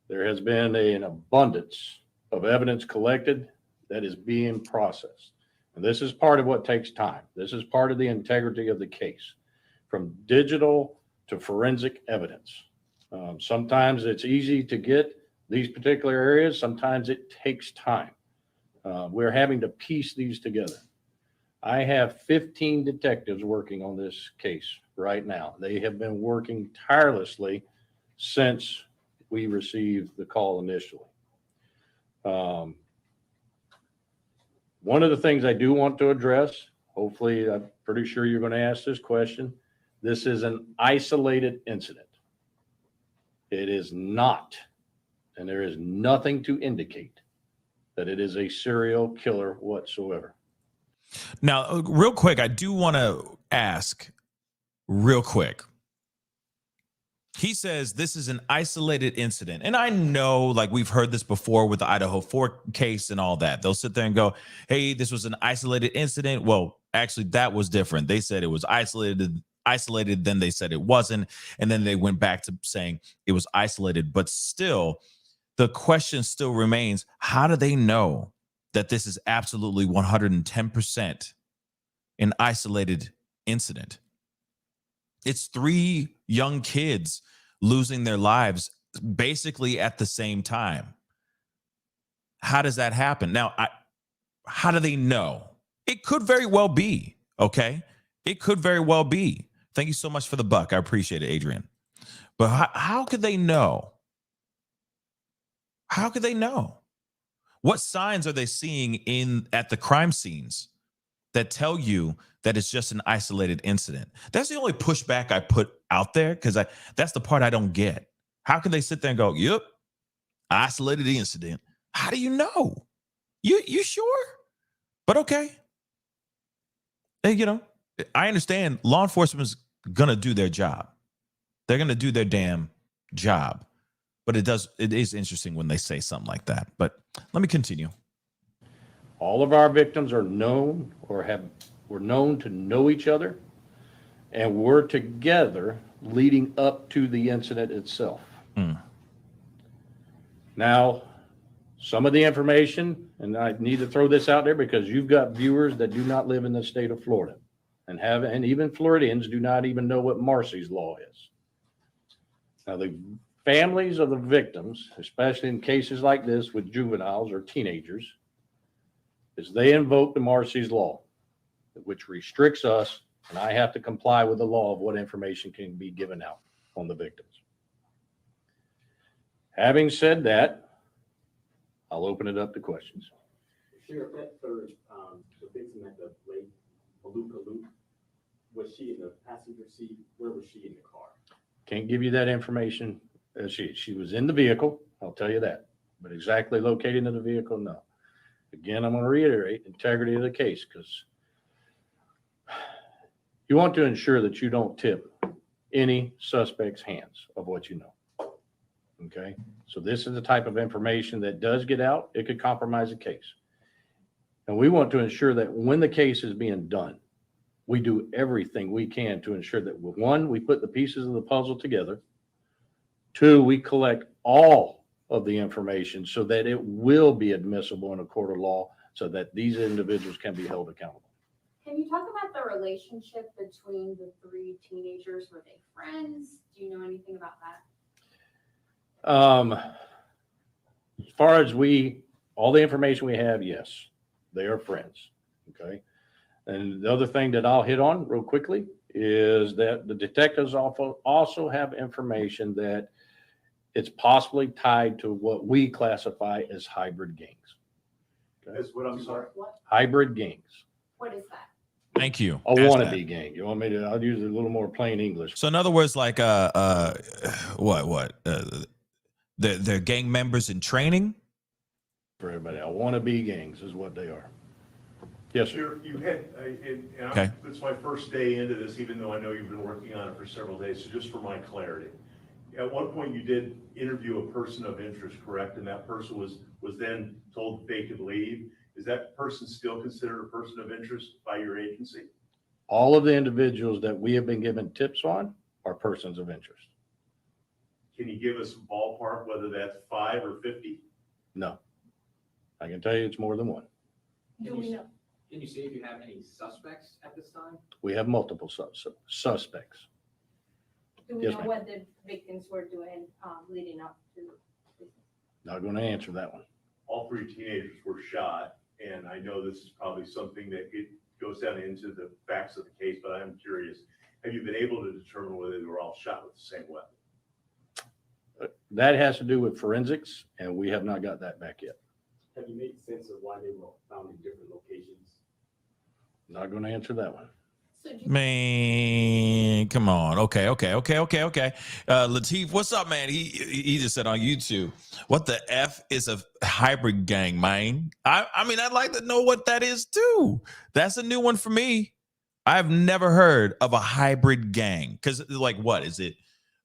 There has been an abundance of evidence collected that is being processed. And this is part of what takes time. This is part of the integrity of the case, from digital to forensic evidence. Sometimes it's easy to get these particular areas. Sometimes it takes time. We're having to piece these together. I have 15 detectives working on this case right now. They have been working tirelessly since we received the call initially. One of the things I do want to address, hopefully, I'm pretty sure you're going to ask this question. This is an isolated incident. It is not, and there is nothing to indicate that it is a serial killer whatsoever. Now, real quick, I do want to ask real quick. He says this is an isolated incident. And I know, like, we've heard this before with the Idaho 4 case and all that. They'll sit there and go, hey, this was an isolated incident. Well, actually, that was different. They said it was isolated, then they said it wasn't. And then they went back to saying it was isolated. But still, the question still remains, how do they know that this is absolutely 110% an isolated incident? It's 3 young kids losing their lives basically at the same time. How does that happen? Now, how do they know? It could very well be, okay? It could very well be. Thank you so much for the buck. I appreciate it, Adrian. But how could they know? How could they know? What signs are they seeing at the crime scenes that tell you that it's just an isolated incident? That's the only pushback I put out there, because that's the part I don't get. How can they sit there and go, yep, isolated incident? How do you know? You sure? But okay. And, you know, I understand law enforcement is going to do their job. They're going to do their damn job. But it is interesting when they say something like that. But let me continue. All of our victims are known or were known to know each other, and were together leading up to the incident itself. Now, some of the information, and I need to throw this out there because you've got viewers that do not live in the state of Florida, and even Floridians do not even know what Marsy's law is. Now, the families of the victims, especially in cases like this with juveniles or teenagers, is they invoke the Marsy's law, which restricts us, and I have to comply with the law of what information can be given out on the victims. Having said that, I'll open it up to questions. Sheriff, that 3rd, the victim at the Lake Maluka Loop, was she in the passenger seat? Where was she in the car? Can't give you that information. She was in the vehicle, I'll tell you that. But exactly located in the vehicle, no. Again, I'm going to reiterate integrity of the case, because you want to ensure that you don't tip any suspect's hands of what you know. Okay? So this is the type of information that does get out. It could compromise a case. And we want to ensure that when the case is being done, we do everything we can to ensure that, one, we put the pieces of the puzzle together. Two, we collect all of the information so that it will be admissible in a court of law so that these individuals can be held accountable. Can you talk about the relationship between the three teenagers? Were they friends? Do you know anything about that? As far as all the information we have, yes, they are friends. Okay. And the other thing that I'll hit on real quickly is that the detectives also have information that it's possibly tied to what we classify as hybrid gangs. Okay? That's what I'm sorry. What? Hybrid gangs. What is that? Thank you. A Ask wannabe that. gang. You want me to? I'll use a little more plain English. So in other words, like they're gang members in training. For everybody, a wannabe gangs is what they are. Yes, sir. You had, Okay. It's my first day into this, even though I know you've been working on it for several days. So just for my clarity, at one point you did interview a person of interest, correct? And that person was then told they could leave. Is that person still considered a person of interest by your agency? All of the individuals that we have been given tips on are persons of interest. Can you give us a ballpark, whether that's 5 or 50? No, I can tell you it's more than one. Do we know? Can you see if you have any suspects at this time? We have multiple suspects. Do we Yes, know ma'am. what the victims were doing leading up to this? Not going to answer that one. All 3 teenagers were shot, and I know this is probably something that it goes down into the facts of the case, but I'm curious, have you been able to determine whether they were all shot with the same weapon? That has to do with forensics, and we have not got that back yet. Have you made sense of why they were found in different locations? Not going to answer that one. Man, come on. Okay. Lateef, what's up, man? He just said on YouTube, what the F is a hybrid gang, man? I mean, I'd like to know what that is too. That's a new one for me. I've never heard of a hybrid gang. Because like, what is it?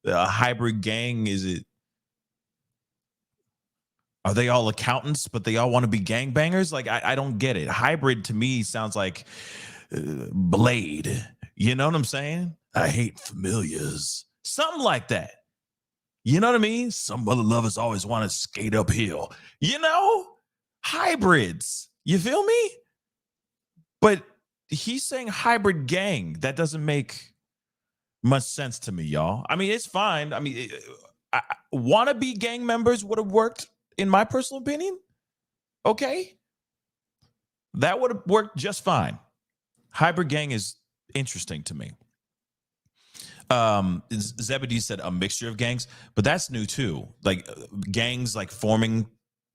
A hybrid gang? Are they all accountants, but they all want to be gangbangers? Like, I don't get it. Hybrid to me sounds like Blade. You know what I'm saying? I hate familiars. Something like that. You know what I mean? Some mother lovers always want to skate uphill. You know? Hybrids. You feel me? But he's saying hybrid gang. That doesn't make much sense to me, y'all. I mean, it's fine. I mean, wannabe gang members would have worked, in my personal opinion. Okay. That would have worked just fine. Hybrid gang is interesting to me. Zebedee said a mixture of gangs, but that's new too. Like gangs like forming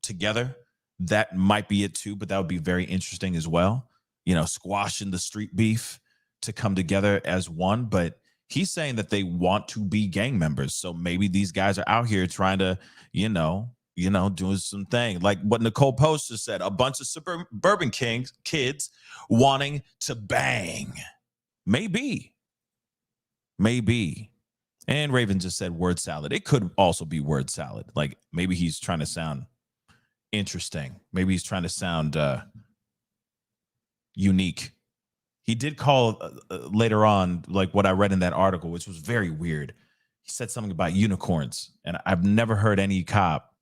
together, that might be it too, but that would be very interesting as well. You know, squashing the street beef to come together as one. But he's saying that they want to be gang members. So maybe these guys are out here trying to, doing some thing. Like what Nicole Post just said, a bunch of suburban kids wanting to bang. Maybe. And Raven just said word salad. It could also be word salad. Like maybe he's trying to sound interesting. Maybe he's trying to sound unique. He did call later on, like what I read in that article, which was very weird. He said something about unicorns. And I've never heard any cop,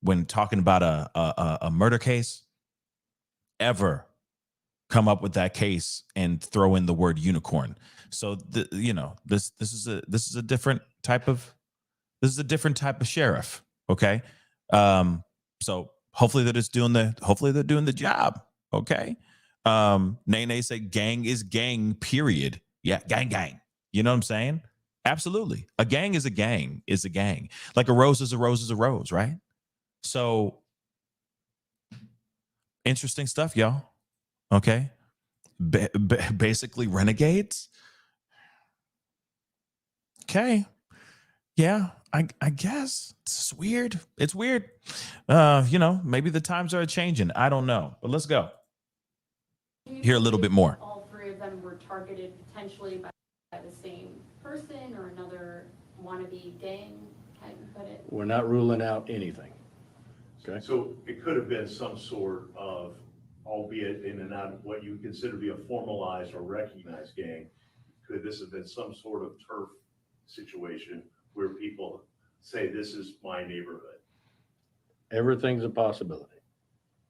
when talking about a murder case, ever come up with that case and throw in the word unicorn. So this is a different type of sheriff. Okay, so hopefully they're doing the job. Okay, Nene say gang is gang. Period. Yeah, gang. You know what I'm saying? Absolutely. A gang is a gang. Like a rose is a rose, right? So interesting stuff, y'all. Okay. Basically renegades. Okay. Yeah, I guess it's weird. It's weird. Maybe the times are changing. I don't know, but let's go. Hear a little bit more. All three of them were targeted potentially by the same person or another wannabe gang, how you put it? We're not ruling out anything. Okay. So it could have been some sort of, albeit in and out of what you consider to be a formalized or recognized gang. Could this have been some sort of turf situation where people say, this is my neighborhood? Everything's a possibility.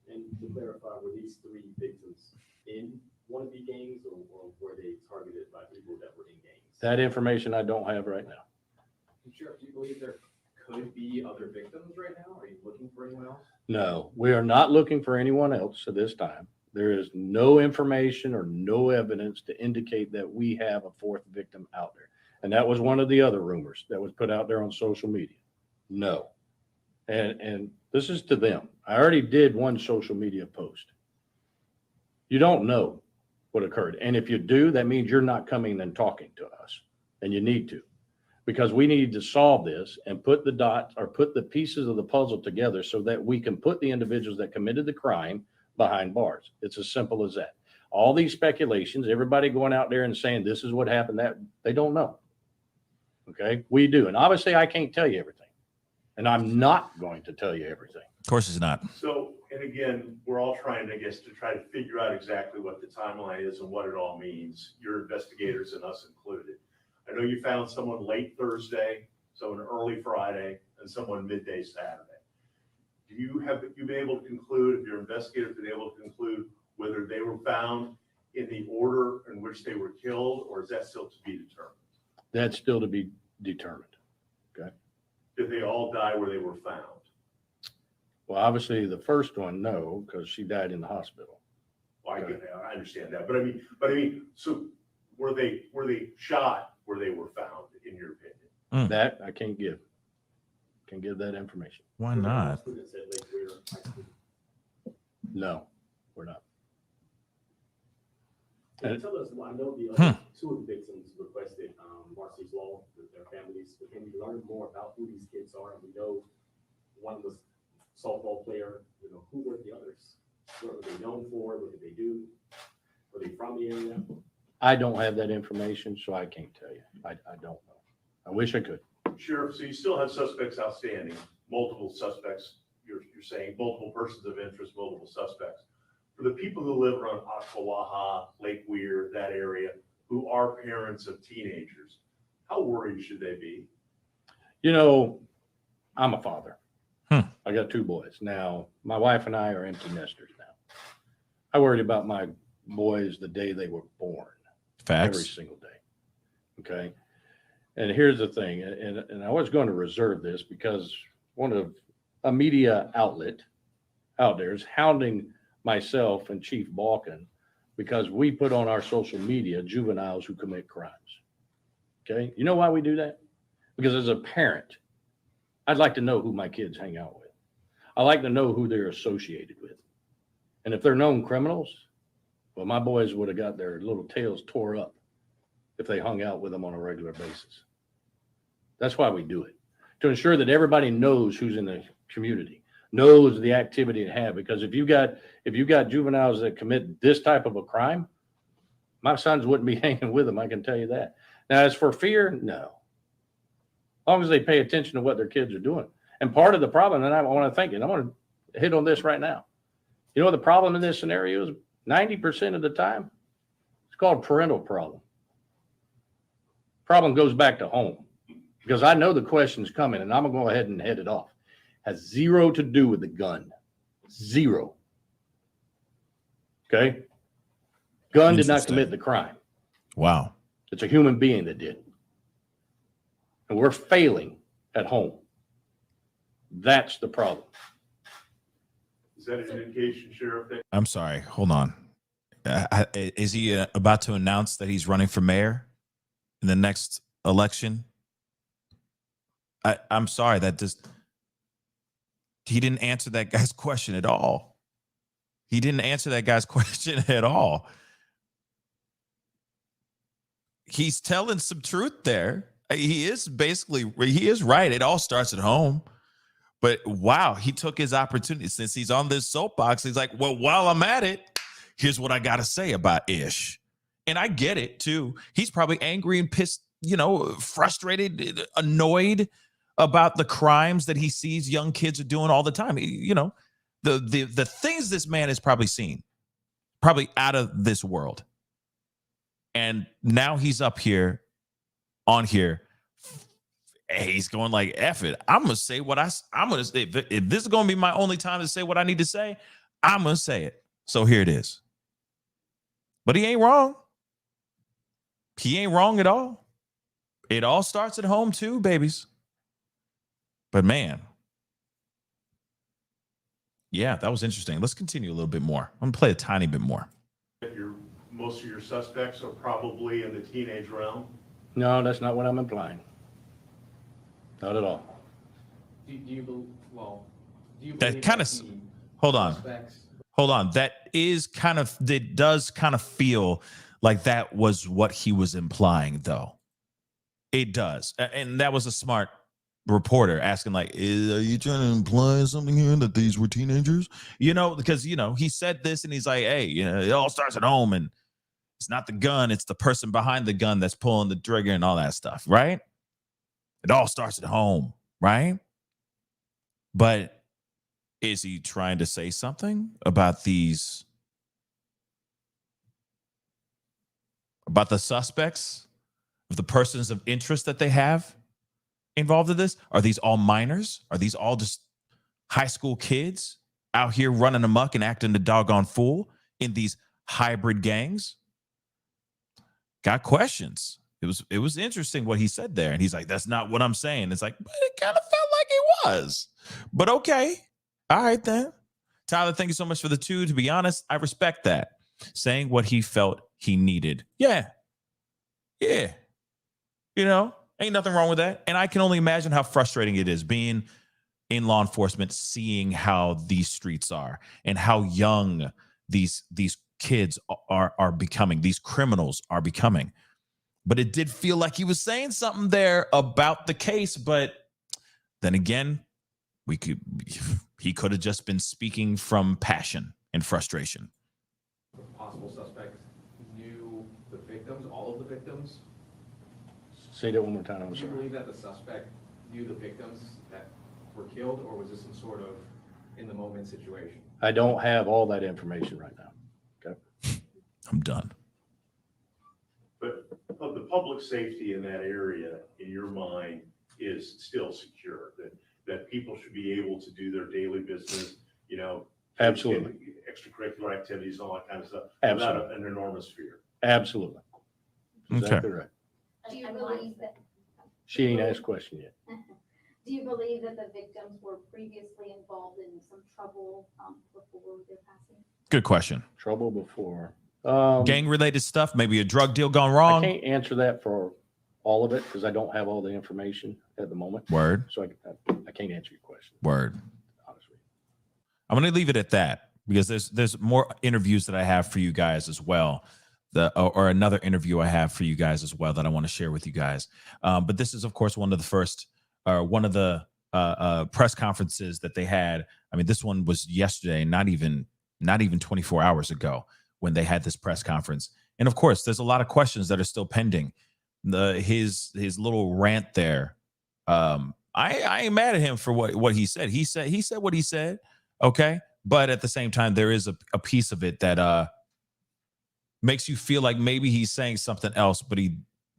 And to clarify, were these three victims in wannabe gangs or were they targeted by people that were in gangs? That information I don't have right now. Sheriff, do you believe there could be other victims right now? Are you looking for anyone else? No, we are not looking for anyone else at this time. There is no information or no evidence to indicate that we have a fourth victim out there. And that was one of the other rumors that was put out there on social media. No. And this is to them. I already did one social media post. You don't know what occurred. And if you do, that means you're not coming and talking to us. And you need to. Because we need to solve this and put the dots or put the pieces of the puzzle together so that we can put the individuals that committed the crime behind bars. It's as simple as that. All these speculations, everybody going out there and saying this is what happened, that they don't know. Okay, we do. And obviously I can't tell you everything. And I'm not going to tell you everything. Of course it's not. So, and again, we're all trying, I guess, to try to figure out exactly what the timeline is and what it all means, your investigators and us included. I know you found someone late Thursday, someone early Friday, and someone midday Saturday. Have you been able to conclude, if your investigators been able to conclude whether they were found in the order in which they were killed, or is that still to be determined? That's still to be determined. Okay. Did they all die where they were found? Well, obviously the first one, no, because she died in the hospital. Well, I understand that, but I mean, so were they shot where they were found, in your opinion? That I can't give. Can't give that information. Why not? No, we're not. Can you tell us, I know the other two of the victims requested Marcy's Law with their families, but can we learn more about who these kids are? And we know one was a softball player, who were the others? What were they known for? What did they do? Were they from the area? I don't have that information, so I can't tell you. I don't know. I wish I could. Sheriff, so you still have suspects outstanding, multiple suspects, you're saying multiple persons of interest, multiple suspects. For the people who live around Ocklawaha, Lake Weir, that area, who are parents of teenagers, how worried should they be? I'm a father. I got two boys. Now, my wife and I are empty nesters now. I worried about my boys the day they were born. Facts. Every single day. Okay. And here's the thing, and I was going to reserve this because one of a media outlet out there is hounding myself and Chief Balkan because we put on our social media juveniles who commit crimes. Okay. You know why we do that? Because as a parent, I'd like to know who my kids hang out with. I like to know who they're associated with. And if they're known criminals, well, my boys would have got their little tails tore up if they hung out with them on a regular basis. That's why we do it, to ensure that everybody knows who's in the community, knows the activity to have. Because if you got juveniles that commit this type of a crime, my sons wouldn't be hanging with them. I can tell you that. Now, as for fear, no. As long as they pay attention to what their kids are doing. And part of the problem, and I want to think it, I want to hit on this right now. You know what the problem in this scenario is? 90% of the time, it's called parental problem. Problem goes back to home. Because I know the question's coming, and I'm going to go ahead and head it off. Has zero to do with the gun. Zero. Okay? Gun did not commit the crime. Wow. It's a human being that did. And we're failing at home. That's the problem. Is that an indication, Sheriff? I'm sorry. Hold on. Is he about to announce that he's running for mayor in the next election? I'm sorry. He didn't answer that guy's question at all. He didn't answer that guy's question at all. He's telling some truth there. He is right. It all starts at home. But wow, he took his opportunity since he's on this soapbox. He's like, well, while I'm at it, here's what I got to say about Ish. And I get it too. He's probably angry and pissed, frustrated, annoyed about the crimes that he sees young kids are doing all the time. The things this man has probably seen, probably out of this world. And now he's up here, on here. He's going like, F it. I'm going to say what I'm going to say. If this is going to be my only time to say what I need to say, I'm going to say it. So here it is. But he ain't wrong. He ain't wrong at all. It all starts at home too, babies. But man, yeah, that was interesting. Let's continue a little bit more. I'm going to play a tiny bit more. Most of your suspects are probably in the teenage realm. No, that's not what I'm implying. Not at all. Do you believe That kind of, hold on. That does kind of feel like that was what he was implying, though. It does. And that was a smart reporter asking, like, are you trying to imply something here that these were teenagers? Because, he said this and he's like, hey, it all starts at home and it's not the gun. It's the person behind the gun that's pulling the trigger and all that stuff, right? It all starts at home, right? But is he trying to say something about the suspects, of the persons of interest that they have involved in this? Are these all minors? Are these all just high school kids out here running amok and acting the doggone fool in these hybrid gangs? Got questions. It was interesting what he said there. And he's like, that's not what I'm saying. It's like, but it kind of felt like it was. But okay. All right, then. Tyler, thank you so much for the 2. To be honest, I respect that. Saying what he felt he needed. Yeah. Ain't nothing wrong with that. And I can only imagine how frustrating it is being in law enforcement, seeing how these streets are and how young these kids are becoming, these criminals are becoming. But it did feel like he was saying something there about the case. But then again, he could have just been speaking from passion and frustration. Possible suspects knew the victims, all of the victims? Say that one more time. I'm Do you sorry. believe that the suspect knew the victims that were killed, or was this some sort of in-the-moment situation? I don't have all that information right now. Okay. I'm done. But of the public safety in that area, in your mind, is still secure, that people should be able to do their daily business, Absolutely. Extracurricular activities, all that kind of stuff, Absolutely. without an enormous fear. Absolutely. Exactly right. Do you believe that? She ain't asked a question yet. Do you believe that the victims were previously involved in some trouble before their passing? Good question. Trouble before. Gang-related stuff, maybe a drug deal gone I wrong. can't answer that for all of it because I don't have all the information at the moment. Word. So I can't answer your question. Word. Honestly. I'm going to leave it at that because there's more interviews that I have for you guys as well. Or another interview I have for you guys as well that I want to share with you guys. But this is, of course, one of the press conferences that they had. I mean, this one was yesterday, not even 24 hours ago when they had this press conference. And of course, there's a lot of questions that are still pending. His little rant there. I ain't mad at him for what he said. He said what he said. Okay. But at the same time, there is a piece of it that makes you feel like maybe he's saying something else, but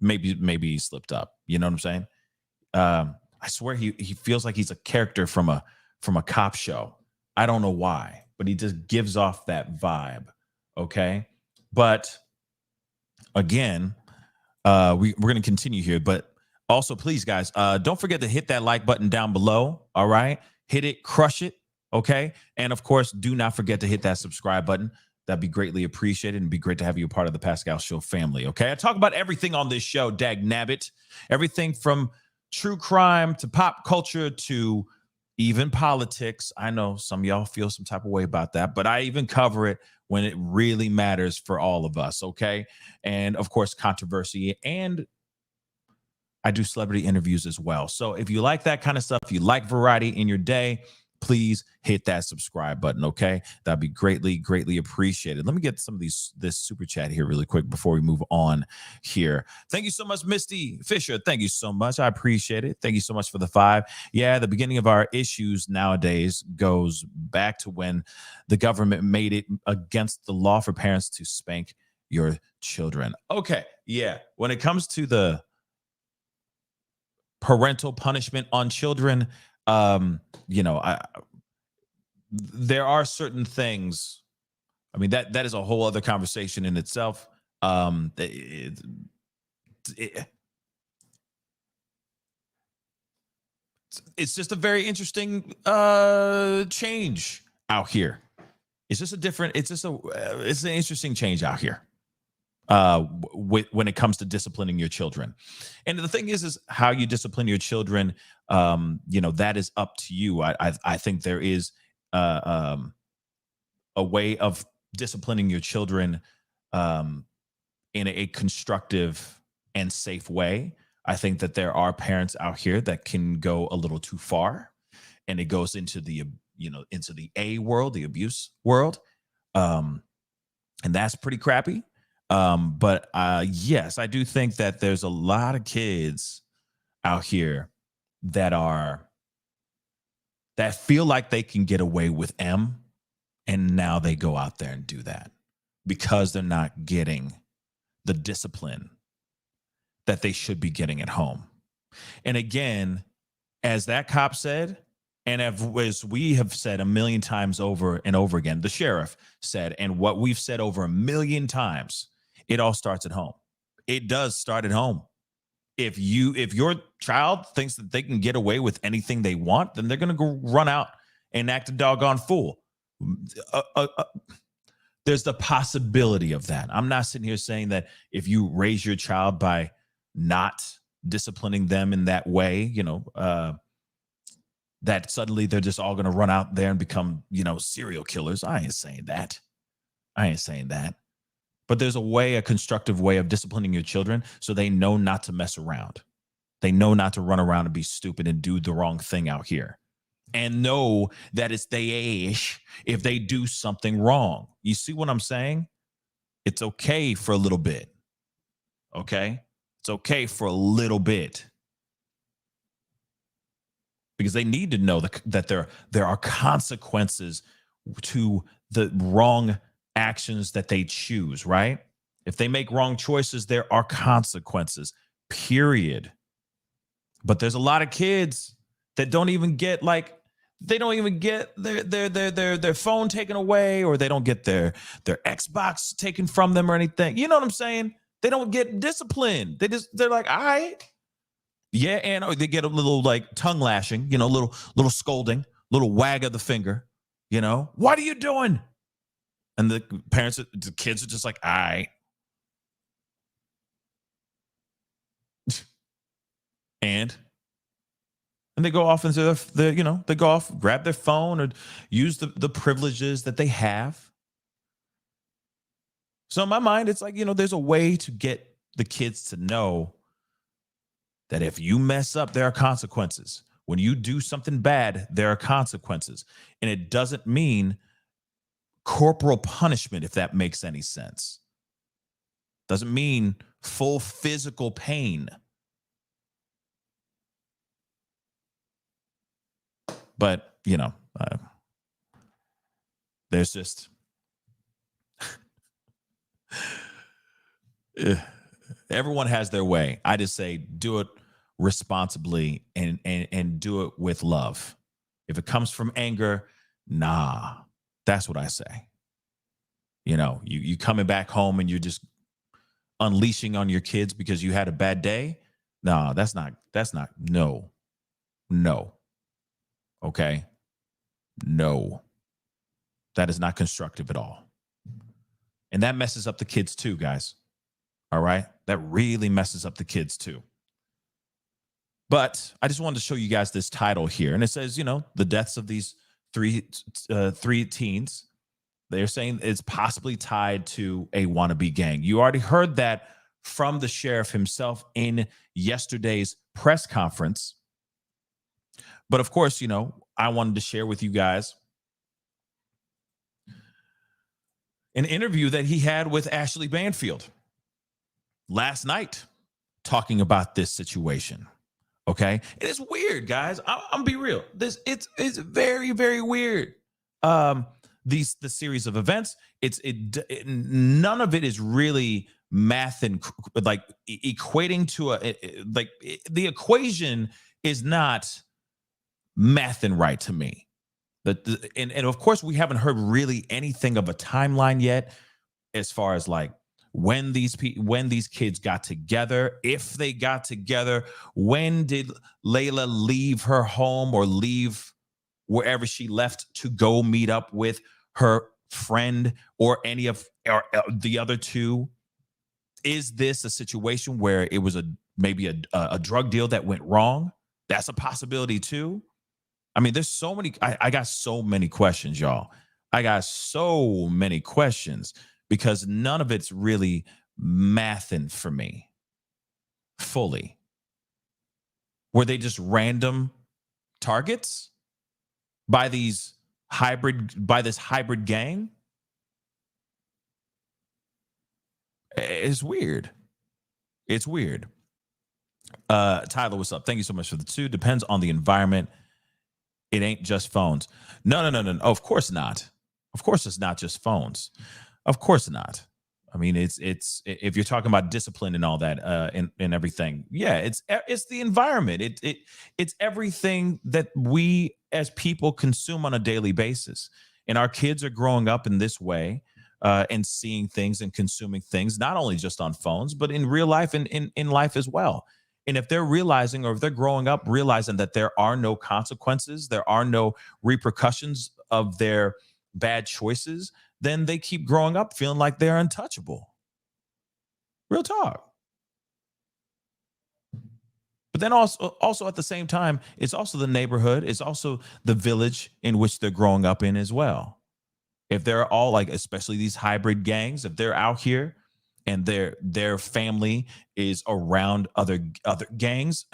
maybe he slipped up. You know what I'm saying? I swear he feels like he's a character from a cop show. I don't know why, but he just gives off that vibe. Okay. But again, we're going to continue here, but also please guys, don't forget to hit that like button down below. All right. Hit it, crush it. Okay. And of course, do not forget to hit that subscribe button. That'd be greatly appreciated and be great to have you a part of the Pascal Show family. Okay. I talk about everything on this show, dag nabbit, everything from true crime to pop culture to even politics. I know some of y'all feel some type of way about that, but I even cover it when it really matters for all of us. Okay. And of course, controversy and I do celebrity interviews as well. So if you like that kind of stuff, if you like variety in your day, please hit that subscribe button, okay? That'd be greatly, greatly appreciated. Let me get some of this super chat here really quick before we move on here. Thank you so much, Misty Fisher. Thank you so much. I appreciate it. Thank you so much for the 5. Yeah, the beginning of our issues nowadays goes back to when the government made it against the law for parents to spank your children. Okay, yeah. When it comes to the parental punishment on children, there are certain things. I mean, that is a whole other conversation in itself. It's just a very interesting change out here. It's an interesting change out here when it comes to disciplining your children. And the thing is how you discipline your children, that is up to you. I think there is a way of disciplining your children in a constructive and safe way. I think that there are parents out here that can go a little too far, and it goes into the A world, the abuse world. And that's pretty crappy. But yes, I do think that there's a lot of kids out here that feel like they can get away with M, and now they go out there and do that because they're not getting the discipline that they should be getting at home. And again, as that cop said, and as we have said a million times over and over again, the sheriff said, and what we've said over a million times, it all starts at home. It does start at home. If your child thinks that they can get away with anything they want, then they're going to go run out and act a doggone fool. There's the possibility of that. I'm not sitting here saying that if you raise your child by not disciplining them in that way, that suddenly they're just all going to run out there and become, serial killers. I ain't saying that. But there's a constructive way of disciplining your children so they know not to mess around. They know not to run around and be stupid and do the wrong thing out here. And know that it's their ish if they do something wrong. You see what I'm saying? It's okay for a little bit. Okay? It's okay for a little bit. Because they need to know that there are consequences to the wrong actions that they choose, right? If they make wrong choices, there are consequences, period. But there's a lot of kids that don't even get their phone taken away, or they don't get their Xbox taken from them or anything. You know what I'm saying? They don't get disciplined. They're like, all right. Yeah, and they get a little tongue lashing, little scolding, little wag of the finger, what are you doing? And the kids are just like, all right. And they go off into they go off, grab their phone or use the privileges that they have. So in my mind, it's like, there's a way to get the kids to know that if you mess up, there are consequences. When you do something bad, there are consequences. And it doesn't mean corporal punishment, if that makes any sense. Doesn't mean full physical pain. But, there's just everyone has their way. I just say do it responsibly and do it with love. If it comes from anger, nah, that's what I say. You coming back home and you're just unleashing on your kids because you had a bad day. No, that's not, no. Okay. No, that is not constructive at all. And that messes up the kids too, guys. All right. That really messes up the kids too. But I just wanted to show you guys this title here. And it says, the deaths of these three teens, they're saying it's possibly tied to a wannabe gang. You already heard that from the sheriff himself in yesterday's press conference. But of course, you know, I wanted to share with you guys an interview that he had with Ashley Banfield last night talking about this situation. Okay. And it's weird, guys. I'm gonna be real. It's very, very weird. The series of events, none of it is really math and like equating to the equation is not math and right to me. And of course, we haven't heard really anything of a timeline yet as far as like when these kids got together, if they got together, when did Layla leave her home or leave wherever she left to go meet up with her friend or any of the other two? Is this a situation where it was maybe a drug deal that went wrong? That's a possibility too. I mean, there's so many. I got so many questions, y'all. I got so many questions because none of it's really mathing for me fully. Were they just random targets by this hybrid gang? It's weird. It's weird. Tyler, what's up? Thank you so much for the 2. Depends on the environment. It ain't just phones. No. Of course not. Of course it's not just phones. Of course not. I mean, it's if you're talking about discipline and all that and everything, yeah, it's the environment. It's everything that we as people consume on a daily basis. And our kids are growing up in this way and seeing things and consuming things, not only just on phones, but in real life and in life as well. And if they're realizing, or if they're growing up realizing that there are no consequences, there are no repercussions of their bad choices, then they keep growing up feeling like they're untouchable. Real talk. But then also at the same time, it's also the neighborhood, it's also the village in which they're growing up in as well. If they're all like, especially these hybrid gangs, if they're out here and their family is around other gangs,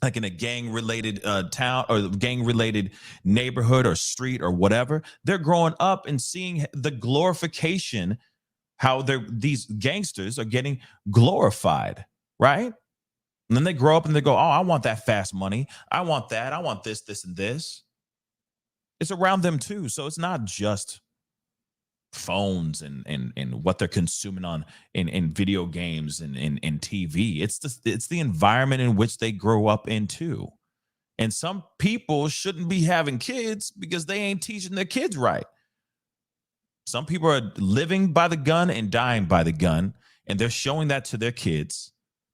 like in a gang-related town or gang-related neighborhood or street or whatever, they're growing up and seeing the glorification, how these gangsters are getting glorified, right? And then they grow up and they go, oh, I want that fast money. I want that. I want this, this, and this. It's around them too. So it's not just phones and what they're consuming on in video games and in TV. It's the environment in which they grow up into. And some people shouldn't be having kids because they ain't teaching their kids right. Some people are living by the gun and dying by the gun, and they're showing that to their kids.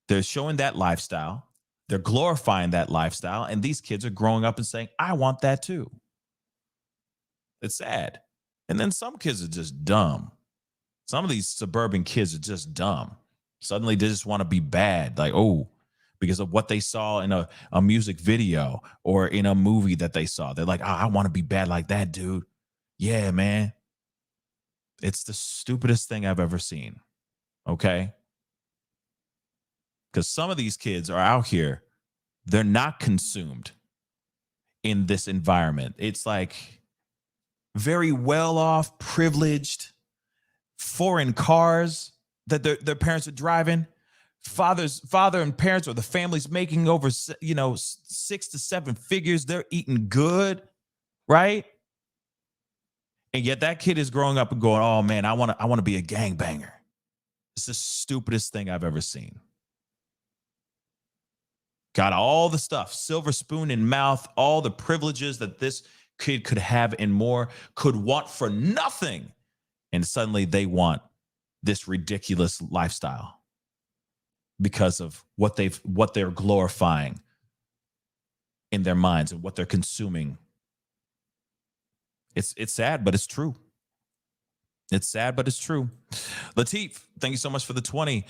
They're showing that lifestyle. They're glorifying that lifestyle, and these kids are growing up and saying, I want that too. It's sad. And then some kids are just dumb. Some of these suburban kids are just dumb. Suddenly they just want to be bad. Like, oh, because of what they saw in a music video or in a movie that they saw. They're like, oh, I want to be bad like that, dude. Yeah, man. It's the stupidest thing I've ever seen. Okay? Because some of these kids are out here. They're not consumed in this environment. It's like very well-off, privileged, foreign cars that their parents are driving. Father and parents or the family's making over, 6 to 7 figures. They're eating good, right? And yet that kid is growing up and going, oh man, I want to be a gangbanger. It's the stupidest thing I've ever seen. Got all the stuff, silver spoon in mouth, all the privileges that this kid could have and more, could want for nothing. And suddenly they want this ridiculous lifestyle because of what they're glorifying in their minds and what they're consuming. It's sad, but it's true. It's sad, but it's true. Lateef, thank you so much for the 20.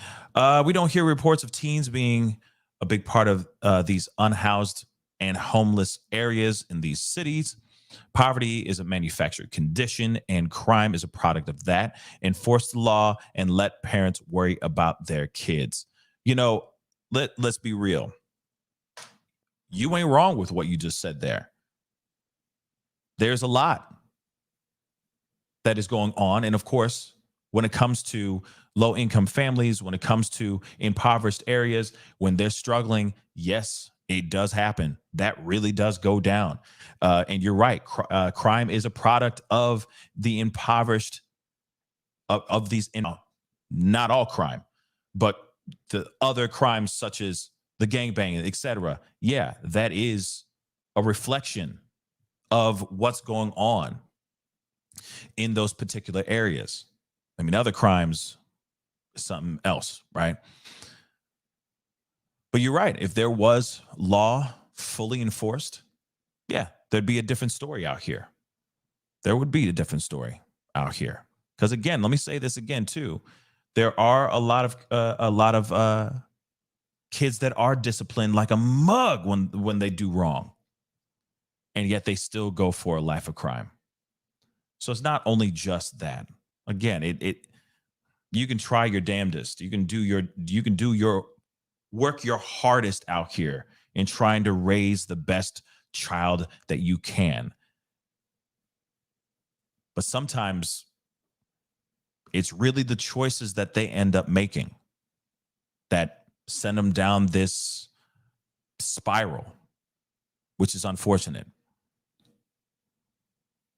We don't hear reports of teens being a big part of these unhoused and homeless areas in these cities. Poverty is a manufactured condition, and crime is a product of that. Enforce the law and let parents worry about their kids. You know, let's be real. You ain't wrong with what you just said there. There's a lot that is going on. And of course, when it comes to low income families, when it comes to impoverished areas, when they're struggling, yes, it does happen. That really does go down. And you're right. Crime is a product of the impoverished, of these, not all crime, but the other crimes such as the gangbanging, etc. Yeah, that is a reflection of what's going on in those particular areas. I mean, other crimes is something else, right? But you're right. If there was law fully enforced, yeah, there'd be a different story out here. There would be a different story out here. Because again, let me say this again too. There are a lot of kids that are disciplined like a mug when they do wrong, and yet they still go for a life of crime. So it's not only just that. Again, you can try your damnedest. You can do your work your hardest out here in trying to raise the best child that you can. But sometimes it's really the choices that they end up making that send them down this spiral, which is unfortunate.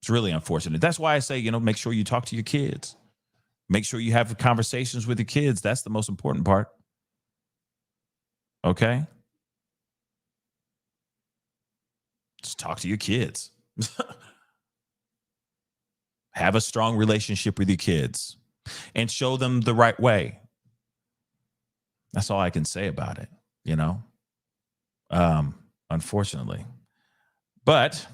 It's really unfortunate. That's why I say, make sure you talk to your kids. Make sure you have conversations with your kids. That's the most important part. Okay? Just talk to your kids. Have a strong relationship with your kids and show them the right way. That's all I can say about it, unfortunately. But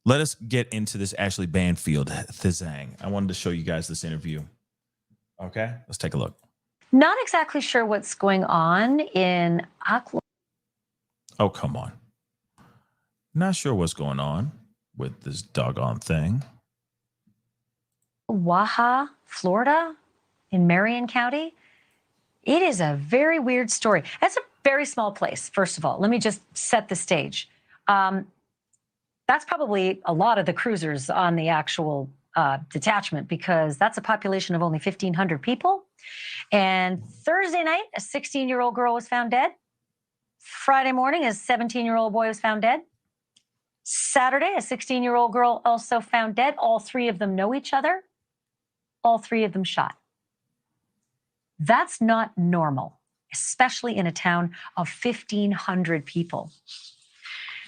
let us get into this Ashley Banfield thing. I wanted to show you guys this interview. Okay, let's take a look. Not exactly sure what's going on in Oklahoma. Oh, come on. Not sure what's going on with this doggone thing. Waha, Florida, in Marion County. It is a very weird story. That's a very small place, first of all. Let me just set the stage. That's probably a lot of the cruisers on the actual detachment, because that's a population of only 1,500 people. And Thursday night, a 16-year-old girl was found dead. Friday morning, a 17-year-old boy was found dead. Saturday, a 16-year-old girl also found dead. All three of them know each other. All three of them shot. That's not normal, especially in a town of 1,500 people.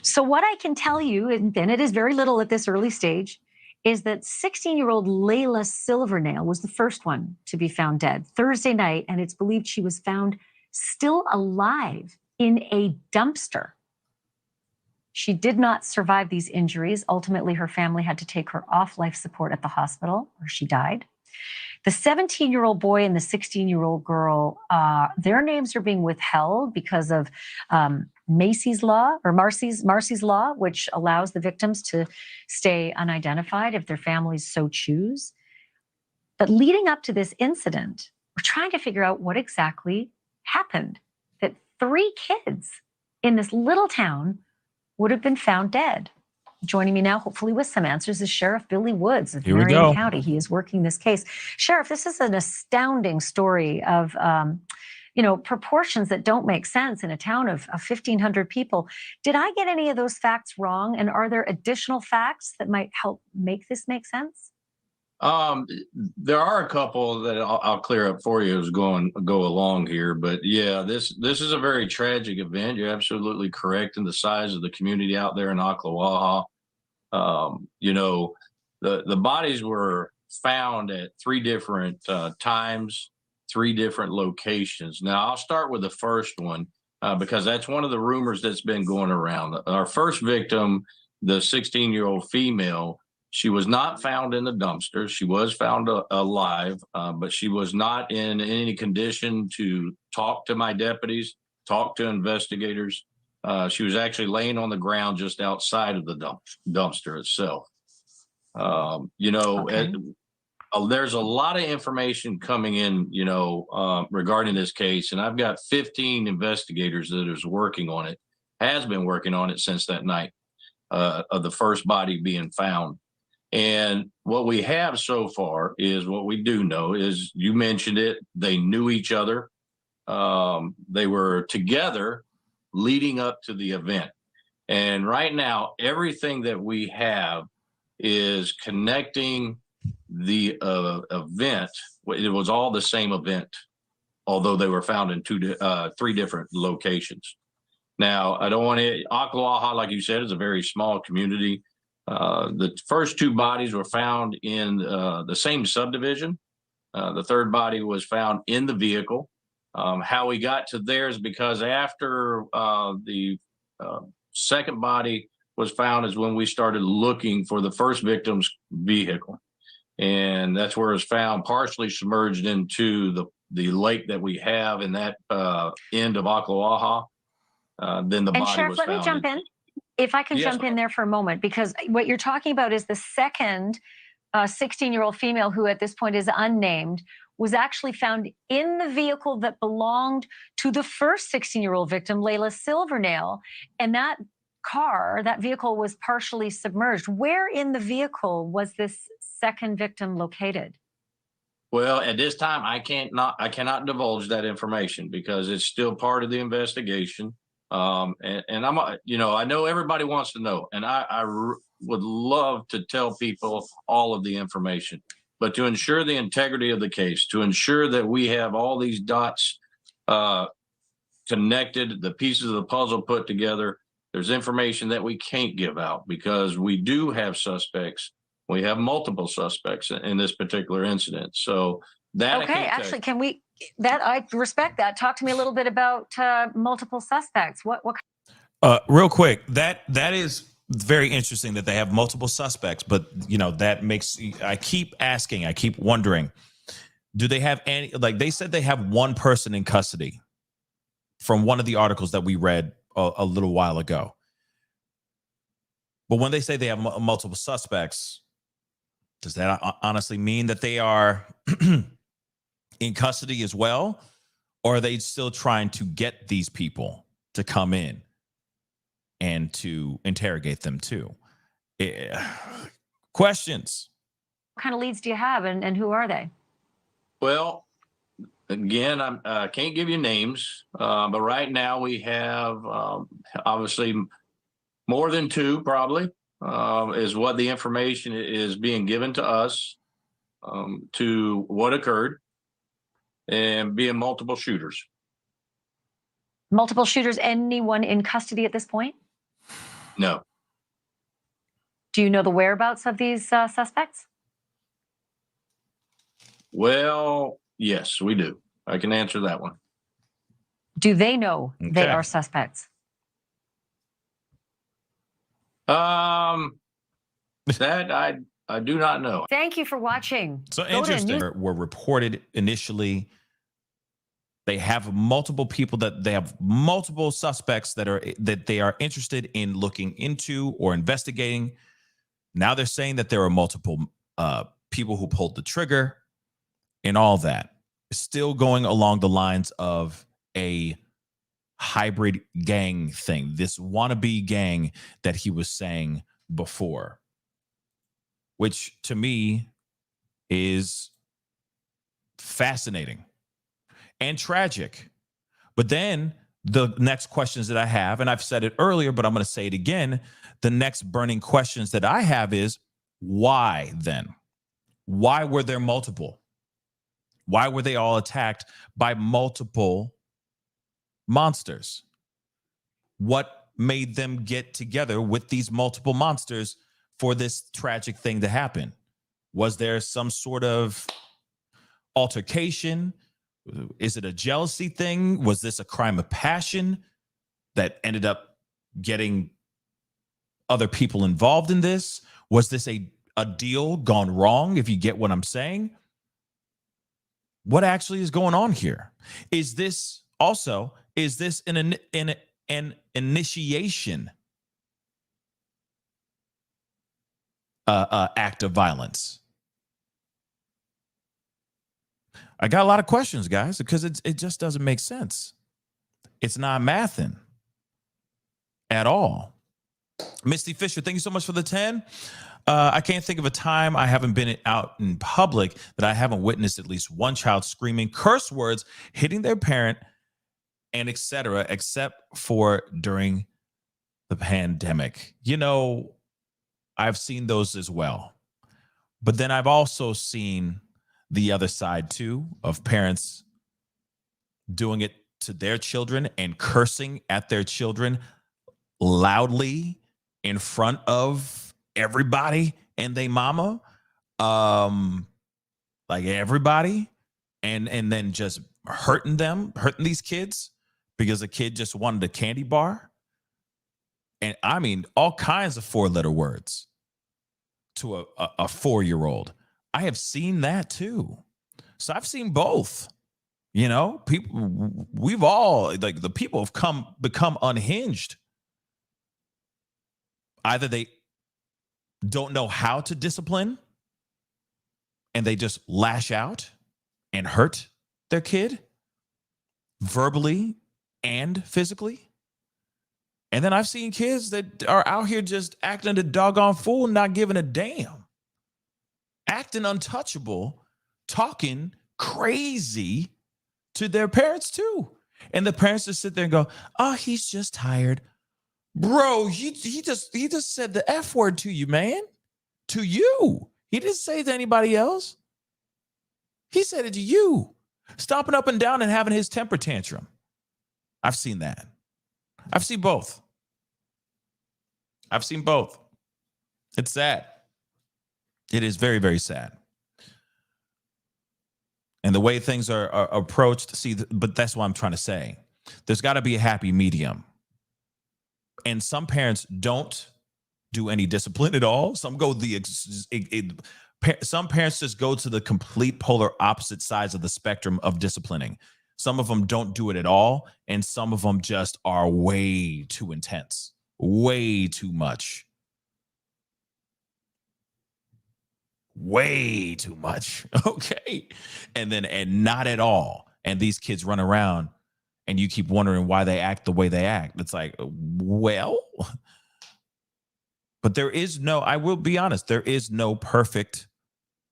So what I can tell you, and it is very little at this early stage, is that 16-year-old Layla Silvernail was the first one to be found dead Thursday night, and it's believed she was found still alive in a dumpster. She did not survive these injuries. Ultimately, her family had to take her off life support at the hospital, where she died. The 17-year-old boy and the 16-year-old girl, their names are being withheld because of Marcy's Law, which allows the victims to stay unidentified if their families so choose. But leading up to this incident, we're trying to figure out what exactly happened, that 3 kids in this little town would have been found dead. Joining me now, hopefully with some answers, is Sheriff Billy Woods of Marion County. He is working this case. Sheriff, this is an astounding story of, proportions that don't make sense in a town of 1,500 people. Did I get any of those facts wrong? And are there additional facts that might help make this make sense? There are a couple that I'll clear up for you as go along here, but yeah, this is a very tragic event. You're absolutely correct in the size of the community out there in Ocklawaha. The bodies were found at 3 different times, 3 different locations. Now I'll start with the first one because that's one of the rumors that's been going around. Our first victim, the 16-year-old female, she was not found in the dumpster. She was found alive, but she was not in any condition to talk to my deputies. talked to investigators. She was actually laying on the ground just outside of the dumpster itself. There's a lot of information coming in, regarding this case, and I've got 15 investigators that is working on it, has been working on it since that night of the first body being found. And what we have so far is what we do know is, you mentioned it, they knew each other. They were together leading up to the event. And right now, everything that we have is connecting the event. It was all the same event, although they were found in three different locations. Now, I don't want to, Ocklawaha, like you said, is a very small community. The first two bodies were found in the same subdivision. The third body was found in the vehicle. How we got to there is because after the second body was found is when we started looking for the first victim's vehicle. And that's where it's found, partially submerged into the lake that we have in that end of Ocklawaha. Then the body Sheriff, was let found. me jump in. If I can Yes, jump in there for a moment, because what you're talking about is the second 16-year-old female, who at this point is unnamed, was actually found in the vehicle that belonged to the first 16-year-old victim, Layla Silvernail. And that car, that vehicle, was partially submerged. Where in the vehicle was this second victim located? Well, at this time, I cannot divulge that information because it's still part of the investigation. And I'm, I know everybody wants to know, and I would love to tell people all of the information, but to ensure the integrity of the case, to ensure that we have all these dots connected, the pieces of the puzzle put together, there's information that we can't give out because we do have suspects. We have multiple suspects in this particular incident. So that okay, actually, can we? That I respect that. Talk to me a little bit about multiple suspects. What? Real quick, that is very interesting that they have multiple suspects, but that makes, I keep asking, I keep wondering, do they have any? Like they said, they have one person in custody from one of the articles that we read a little while ago. But when they say they have multiple suspects, does that honestly mean that they are in custody as well? Or are they still trying to get these people to come in and to interrogate them too? Questions. What kind of leads do you have, and who are they? Well, again, I can't give you names, but right now we have obviously more than two, probably, is what the information is being given to us to what occurred, and being multiple shooters. Multiple shooters. Anyone in custody at this point? No. Do you know the whereabouts of these suspects? Well, yes, we do. I can answer that one. Do they know they are suspects? That I do not know. Thank you for watching. So interesting. Were reported initially. They have multiple people that they have multiple suspects that they are interested in looking into or investigating. Now they're saying that there are multiple people who pulled the trigger and all that. Still going along the lines of a hybrid gang thing, this wannabe gang that he was saying before, which to me is fascinating and tragic. But then the next questions that I have, and I've said it earlier, but I'm going to say it again, the next burning questions that I have is, why then? Why were there multiple? Why were they all attacked by multiple monsters? What made them get together with these multiple monsters for this tragic thing to happen? Was there some sort of altercation? Is it a jealousy thing? Was this a crime of passion that ended up getting other people involved in this? Was this a deal gone wrong, if you get what I'm saying? What actually is going on here? Is this also Is this an initiation act of violence? I got a lot of questions, guys, because it just doesn't make sense. It's not mathing at all. Misty Fisher, thank you so much for the 10. I can't think of a time I haven't been out in public that I haven't witnessed at least one child screaming curse words, hitting their parent, and etc., except for during the pandemic. You know, I've seen those as well. But then I've also seen the other side too, of parents doing it to their children and cursing at their children loudly in front of everybody and they mama, like everybody, and then just hurting these kids because a kid just wanted a candy bar. And I mean, all kinds of 4-letter words to a 4-year-old. I have seen that too. So I've seen both. You know, people, we've all, like, the people have become unhinged. Either they don't know how to discipline and they just lash out and hurt their kid verbally and physically. And then I've seen kids that are out here just acting a doggone fool, not giving a damn, acting untouchable, talking crazy to their parents too. And the parents just sit there and go, oh, he's just tired. Bro, he just said the F word to you, man. To you. He didn't say it to anybody else. He said it to you. Stomping up and down and having his temper tantrum. I've seen that. I've seen both. I've seen both. It's sad. It is very, very sad. And the way things are approached, but that's what I'm trying to say. There's got to be a happy medium. And some parents don't do any discipline at all. Some some parents just go to the complete polar opposite sides of the spectrum of disciplining. Some of them don't do it at all, and some of them just are way too intense, way too much. Way too much. Okay. And not at all. And these kids run around and you keep wondering why they act the way they act. It's like, well, but I will be honest, there is no perfect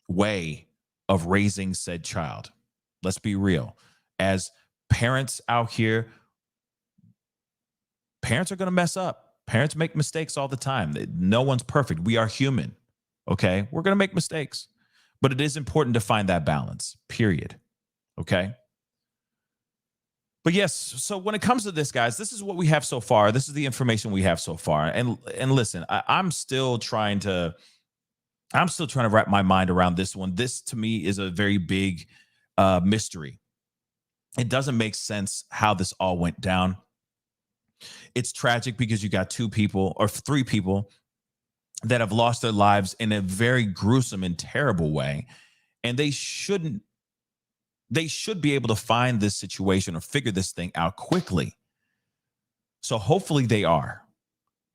way of raising said child. Let's be real. As parents out here, parents are going to mess up. Parents make mistakes all the time. No one's perfect. We are human. Okay, we're going to make mistakes, but it is important to find that balance, period. Okay. But yes, so when it comes to this, guys, this is what we have so far. This is the information we have so far. And listen, I'm still trying to wrap my mind around this one. This to me is a very big mystery. It doesn't make sense how this all went down. It's tragic because you got 2 people or 3 people that have lost their lives in a very gruesome and terrible way. And they should be able to find this situation or figure this thing out quickly. So hopefully they are.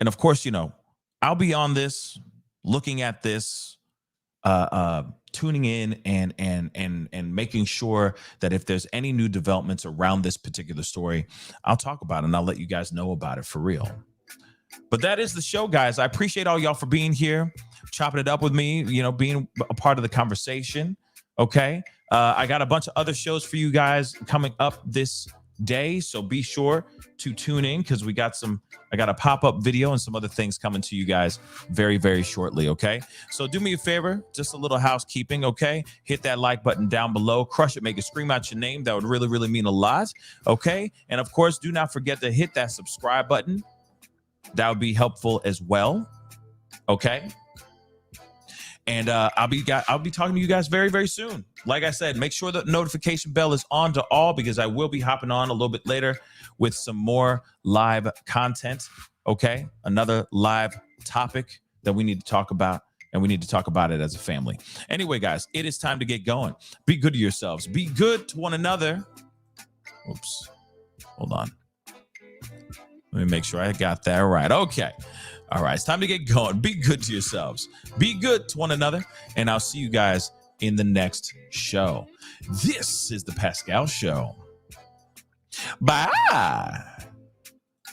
And of course, you know, I'll be on this, looking at this, tuning in and making sure that if there's any new developments around this particular story, I'll talk about it and I'll let you guys know about it for real. But that is the show, guys. I appreciate all y'all for being here, chopping it up with me, you know, being a part of the conversation. Okay. I got a bunch of other shows for you guys coming up this day. So be sure to tune in because I got a pop-up video and some other things coming to you guys very, very shortly. Okay. So do me a favor, just a little housekeeping. Okay. Hit that like button down below, crush it, make it scream out your name. That would really, really mean a lot. Okay. And of course, do not forget to hit that subscribe button. That would be helpful as well. Okay. And I'll be talking to you guys very, very soon. Like I said, make sure the notification bell is on to all because I will be hopping on a little bit later with some more live content. Okay. Another live topic that we need to talk about, and we need to talk about it as a family. Anyway, guys, it is time to get going. Be good to yourselves. Be good to one another. Oops. Hold on. Let me make sure I got that right. Okay. All right. It's time to get going. Be good to yourselves. Be good to one another. And I'll see you guys in the next show. This is the Pascal Show. Bye.